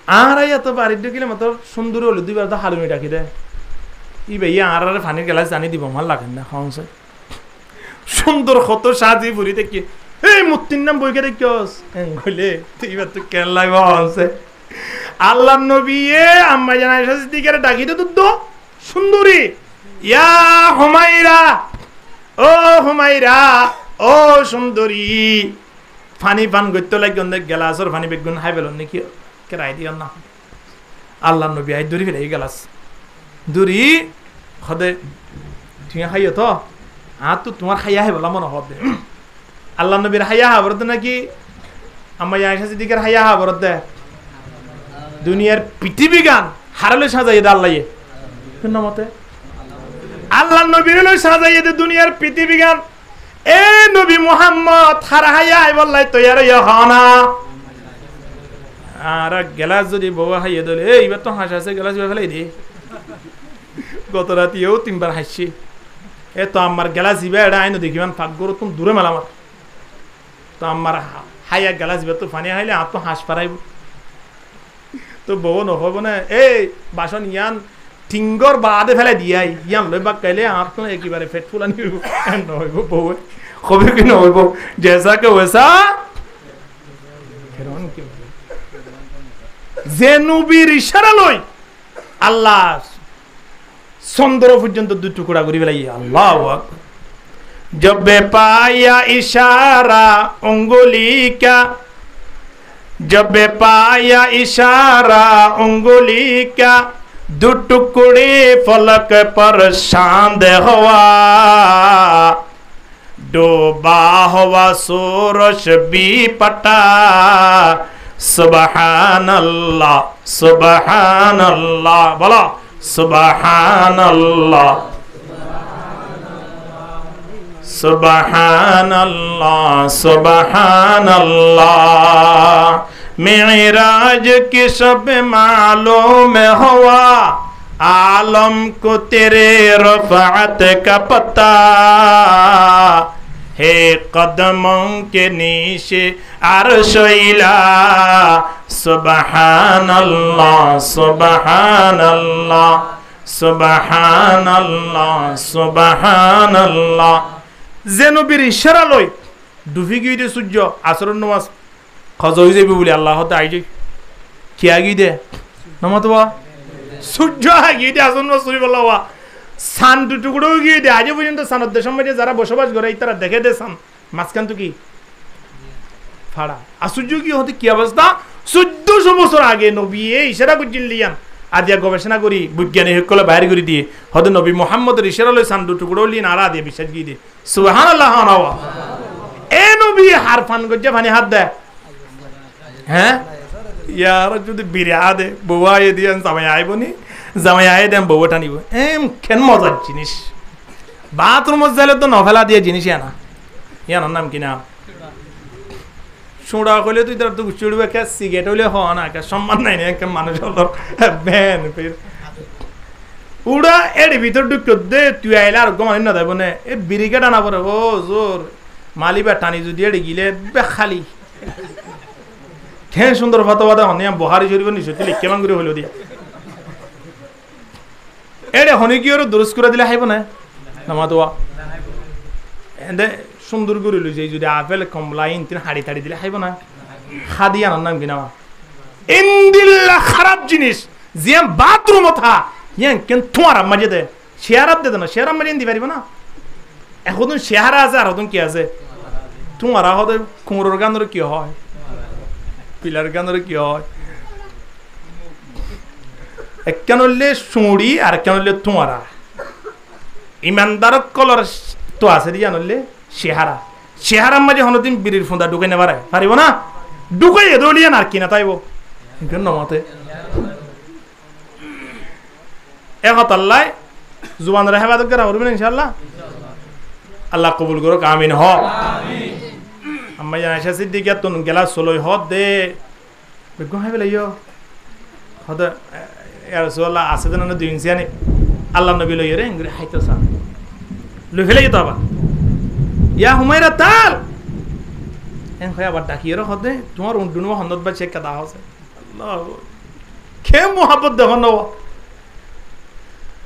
আর এত বাড়ির ঢুকিলে মাত্র সুন্দরী হলো দুইবার তো হালুমি ডাকি দেয় ই ভাই আর ফানির গেলাস জানি দিব আমার লাগেন না খাওয়া সুন্দর কত সাজি বুড়ি দেখি এই মুক্তির নাম বইকে দেখিস কইলে তুই এবার তো কেন লাগবে হচ্ছে আল্লাহ নবী আম্মা জান আয়েশা সিদ্দিকারে ডাকিতে তো সুন্দরী ইয়া হুমায়রা ও সুন্দরী পানি পান করতে লাগি গ্লাসর পানি বেগুন খাই পেল নাকি কেরাই দিও না আল্লাহ নবী আই দূরি ফেলে গ্লাস দূরি সদে তুমি খাইও তো তো তোমার খাইয়া হে বলা মনে হবে আল্লাহ নবীর খাইয়া হাবরত নাকি আম্মা জান আয়েশা সিদ্দিকার খাইয়া হাবরত দে দুনিয়ার পৃথিবী গান হারালে সাজাইয়ে দে আল্লাহয়ে মতে আল্লাহ নবীর সাজাইয়ে দে দুনিয়ার পৃথিবী গান এ নবী মুহাম্মদ হারাইয়া আই বললাই তৈয়ার হনা আর গ্লাস যদি বউ হাইয়ে দিলে এইবার তো হাসা আছে গ্লাস ফেলাই দি গত রাতিও তিনবার হাসছি এ তো আমার গ্লাস ইবা এটা আইন দেখিবান ফাঁক করো তুমি দূরে মেলা আমার তো আমার হাইয়া গ্লাস ইবা তো ফানি হাইলে আর তো হাঁস পারাইব তো বউ নহব না এই বাসন ইয়ান টিঙ্গর বাদে ফেলে দিয়াই ইয়ান লই বাক কাইলে আর তো একেবারে পেট ফুলানি নহব বউ কবে কি নহব জেসা কে ওয়েসা ফেরন কি যে নবীর ইশারা লই আল্লাহ চন্দ্র পর্যন্ত দুই টুকরা করে ফেলাই আল্লাহু আকবার জবে পায়া ইশারা উঙ্গুলি কা जब पाया इशारा उंगली का दो टुकड़े फलक पर शांद हुआ डूबा हुआ सूरज भी पटा सुबहान अल्लाह बोलो सुबहान अल्लाह सुबहान अल्लाह मेराज की सब मालूम हुआ आलम को तेरे रफ़अत का पता है कदमों के नीचे अर्श इला सुबहान अल्लाह सुबहान अल्लाह सुबहान अल्लाह सुबहान अल्लाह যে নবীর ইশারা লই ডুবি গিয়ে সূর্য আসরের নামাজ খজ হয়ে যাবে বলে আল্লাহ তাই যে কি আগিয়ে দে নমাতবা সূর্য আগিয়ে দে আসর নামাজ শুরু বললা সান টুকরো গিয়ে দে আজ পর্যন্ত সানের দেশের মধ্যে যারা বসবাস করে তারা দেখে দে সান মাঝখান তো কি ফাড়া আর সূর্য কি হতে কি অবস্থা 1400 বছর আগে নবী ইশারা করছিলেন আদিয়া গবেষণা করি বিজ্ঞানী সকলে বাইরে করে দিয়ে হয়তো নবী মোহাম্মদের ইশারালৈ চান্দু টুকরো লিয়ে নারা দিয়ে বিশ্বাস গিয়ে দিয়ে সুবহানাল্লাহ নাওয়া এ নবী হারফান গজ্জা পানি হাত দেয় হ্যাঁ ইয়ার যদি বিরিয়া দে বউয়া এ দিয়ে জামাই আইবনি জামাই আই দেন বউটা নিব কেন মজার জিনিস বাথরুমত যাইলে তো নফেলা দিয়ে জিনিস আনা ইয়ার নাম কি নাম চুড়া করলে তুই তার তো চুড়বে কে সিগারেট হইলে হ না কে সম্মান নাই না কে মানুষ হলো বেন ফির উড়া এর ভিতর ঢুকতো দে তুই আইলে আর গম না দেব না এ বিরিকে টানা পরে ও জোর মালিবা টানি যদি এড়ে গিলে বে খালি কেন সুন্দর ফটো বাদা হনে বহারি শরীফ নিশ্চয় লিখে মান করে হইলো দিয়া এড়ে হনে কি ওর দুরুস করে দিলে হাইব না নামা তোয়া এন্ডে সুন্দর করে লইছে যদি আপেল কমলা ইনতিন হাড়ি তাড়ি দিলে খাইব না খাদি আনার নাম কিনা ইন্দিল্লা খারাপ জিনিস যে বাথরুম থা ইয়ান কেন তোমার মাঝে দে শেয়ারাপ দে না শেয়ারাপ মাঝে দি পারিব না এখন শেয়ারা আছে আর হতন কি আছে তোমার হতে কুমড়োর গানের কি হয় পিলার গানের কি হয় একখান হইলে সুঁড়ি আর একখান হইলে তোমারা ইমানদার কলর তো আছে দিয়া নইলে চেহারা চেহারার মাঝে হনদিন বিড়ির ফুঁদা ঢুকে নেবার পারিব না ঢুকে এদলিয়া আর কিনা তাইব নমতে একতাল্লাই জুবানের হেফাজত করা করবেন ইনশাআল্লাহ আল্লাহ কবুল করুক আমিন হ আম্মা জানাইশা সিদ্দিকিয়া তুন গেলা সলই হদ দে বেগম হাই বেলাইও হদ ইয়া রাসূলুল্লাহ আছে দেন না দুই ইনসানি আল্লাহ নবী লইয়ে রে ইংরে হাইতাসা লই ফেলাই তো আবার ইয়া হুমায়রা তাল এন খয়া আবার ডাকিয়ে রাখ দে তোমার উন্ডুনো হন্দত বা চেক কাদা আছে আল্লাহ কে মোহাব্বত দেখো না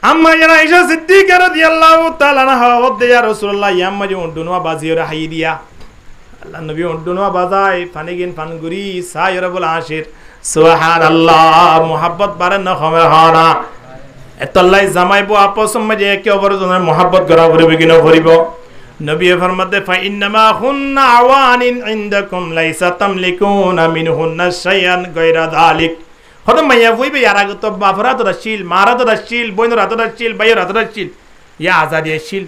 আম্মা জানাইশা সিদ্দিকা রাদিয়াল্লাহু তাআলা আনহা দে ইয়া রাসূলুল্লাহ ইয়াম্মা যে উন্ডুনো বাজিয়ে হাই দিয়া আল্লাহ নবী উন্ডুনো বাজাই ফানিগিন ফানগুরি সায়রবুল আশির সুবহানাল্লাহ মোহাব্বত বারে না খমে হানা এতলাই জামাইবো আপসম মাঝে একে অপরজনের মোহাব্বত করা করিবে কিনা করিব নবী ফরমাতে ফা ইন্নামা হুন্না আওয়ানিন ইনদাকুম লাইসা তামলিকুনা মিনহুন্না শাইআন গায়রা যালিক হদ মাইয়া হইবে ইয়ার আগে তো বাফরা তো রাশিল মারা তো রাশিল বইনরা তো রাশিল বাইরা তো রাশিল ইয়া আজাদি রাশিল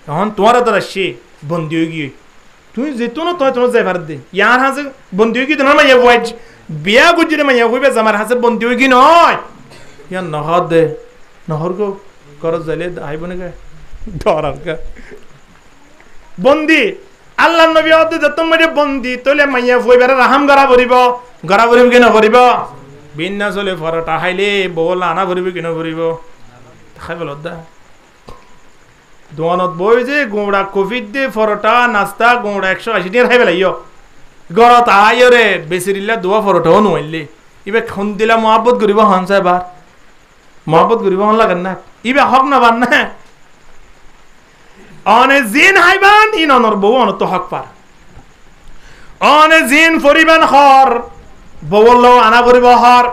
তখন তোমার তো রাশি বন্দি হই গই তুই যেতো না তুই তোমার যাইবার দে ইয়ার হাসে বন্দি হই গই তোমার মাইয়া ওয়াজ বিয়া গুজরে মাইয়া হইবে জামার হাসে বন্দি হই গই নয় ইয়া নহদ দে নহর গো করজ যাইলে আইব না কে ডরার কা বন্দি আল্লাহ নবী হতে যত মরে বন্দি তোলে মাইয়া হইবে রাহাম গরা ভরিব কেন ভরিব বিন্না চলে পরোটা খাইলে বল আনা ভরিব কেন ভরিব খাই বল দা দোকানত বই যে গোড়া কোভিড দে পরোটা নাস্তা গোড়া 180 টাকা খাই পেলাইও গরত আইও রে বেশি দিলে দোয়া পরোটাও নইলে ইবে খুন দিলা মহব্বত করিব হনসা এবার মহব্বত করিব হন লাগেন না ইবে হক না বান না অনে জিন হাইবান ইন অনর বউ অনত হক পার অনে জিন ফরিবান হর বউল আনা ভরিব হর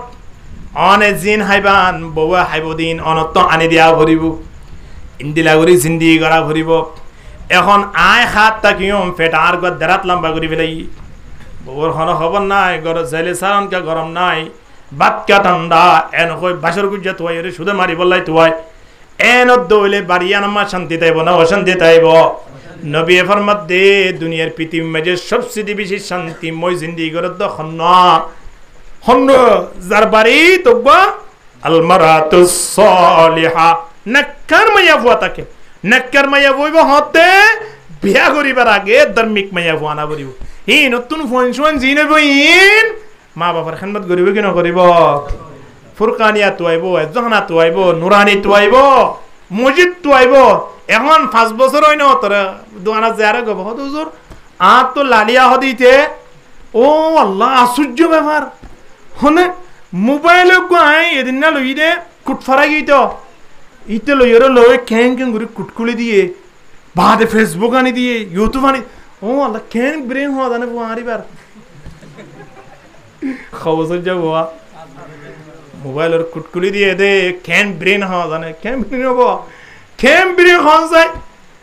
অনে জিন হাইবান বউ হাইব দিন অনত আনি দিয়া ভরিব ইন্দিলা গরি জিন্দি গড়া ভরিব এখন আয় হাত তাকিয়ম ফেটার গদ দেরাত লম্বা করি ফেলাই বউর হন খবর নাই গর জাইলে সারন কা গরম নাই বাত কা ঠান্ডা এন কই বাসর গুজা তুই রে সুদে মারি বললাই তুই এন দইলে বাড়িয়া নামা শান্তি তাইব না অশান্তি তাইব নবী ফরমাত দে দুনিয়ার পৃথিবী মাঝে সবচেয়ে বেশি শান্তি মই জিন্দি গরত দ হন্ন যার বাড়ি তকবা আল মারাতুস সালিহা নাক্কার মাইয়া বুয়া তাকে নাক্কার মাইয়া বইব হতে বিয়া করিবার আগে ধার্মিক মাইয়া বুয়া না বলিব এই নতুন ফোন শোন জিনে বইন মা বাবার খেদমত করিব কি না করিব ফুরকানিয়া তো আইব জহনা তো আইব নুরানি তো আইব মসজিদ তো আইব এখন 5 বছর হই না তোর দোয়ানা যারা গব হুজুর আ তো লালিয়া হদিতে ও আল্লাহ আশ্চর্য ব্যাপার হনে মোবাইলে গায় এদিন না লই দে কুটফারা গইতো ইতে লইরে লই কেন গুরি কুটকুলি দিয়ে বাদে ফেসবুক আনি দিয়ে ইউটিউব আনি ও আল্লাহ কেন ব্রেন হওয়া জানে বুয়ারিবার খবর যাওয়া মোবাইলের কুটকুলি দিয়ে দে কেন ব্রেন হওয়া জানে কেন ব্রেন হবো কেন ব্রেন হওয়া যায়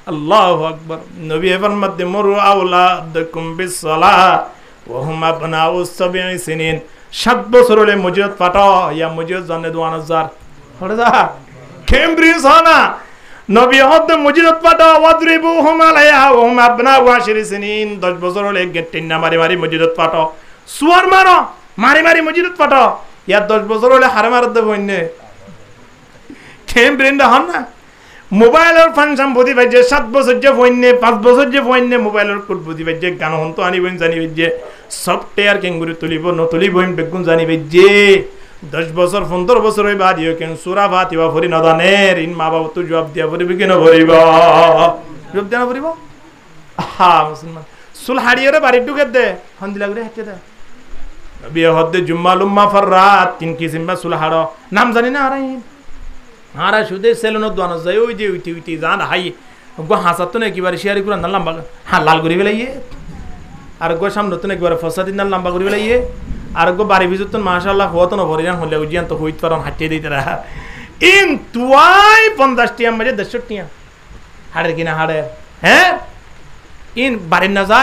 আল্লাহু আকবার নবী এবার মধ্যে মরু আওলাদাকুম বিসসালাহ ওয়া হুম আবনাউ 7 সিনিন 7 বছর হলে মসজিদ পাঠা ইয়া মসজিদ জানে 2000 হরে যা কেমব্রিজ হনা নবী হদ মসজিদ পাঠা ওয়াদরিবু হুম আলাইহা ওয়া হুম আবনাউ 10 সিনিন 10 বছর হলে গেটিন না মারি মারি মসজিদ পাঠা সুয়ার মারো মারি মারি মসজিদ পাঠা ইয়া 10 বছর হলে হারে মার দেব ইন্নে কেমব্রিজ হন না মোবাইলের ফাংশন বুঝি পাইছে 7 বছর যে ফোনে 5 বছর যে ফোনে মোবাইলের কোড বুঝি পাইছে গান হন তো আনিবেন জানিবে যে সফটওয়্যার কেঙ্গুরি তুলিব নতুলিব বেগুন জানিবে যে 10 বছর 15 বছর হই বাদিও কেন সূরা ফাতিহা পড়ি না জানের ইন মা বাবা তো জবাব দিয়া পড়িবে কেন পড়িব জবাব দেনা পড়িব হ্যাঁ মুসলমান সুল হাড়িয়রে বাড়ি ঢুকে দে হন দিলা করে হেতে দে বিয়ে হদ্দে জুম্মা লুম্মা ফররাত 3 কিসিম বা সুল হাড় নাম জানি না আরাই হারা সুদে সেলুনত দোয়ানো যায় ওই যে উইটি জান হাই গো হাসাত তো একেবারে শেয়ারি কুরান লম্বা হ্যাঁ লাল করি বেলাইয়ে আর গো সামনে তো একেবারে ফসাদিন না লম্বা করি বেলাইয়ে আর গো বাড়ি ভিতর তো মাশাআল্লাহ হতো না ভরিয়ান হলে উজিয়ান তো হইত পারন হাঁটিয়ে দিতে রা ইন তুয়াই 50 টিয়া মাঝে 10 টিয়া হাড়ের কিনা হাড়ের হ্যাঁ ইন বাড়ির না যায়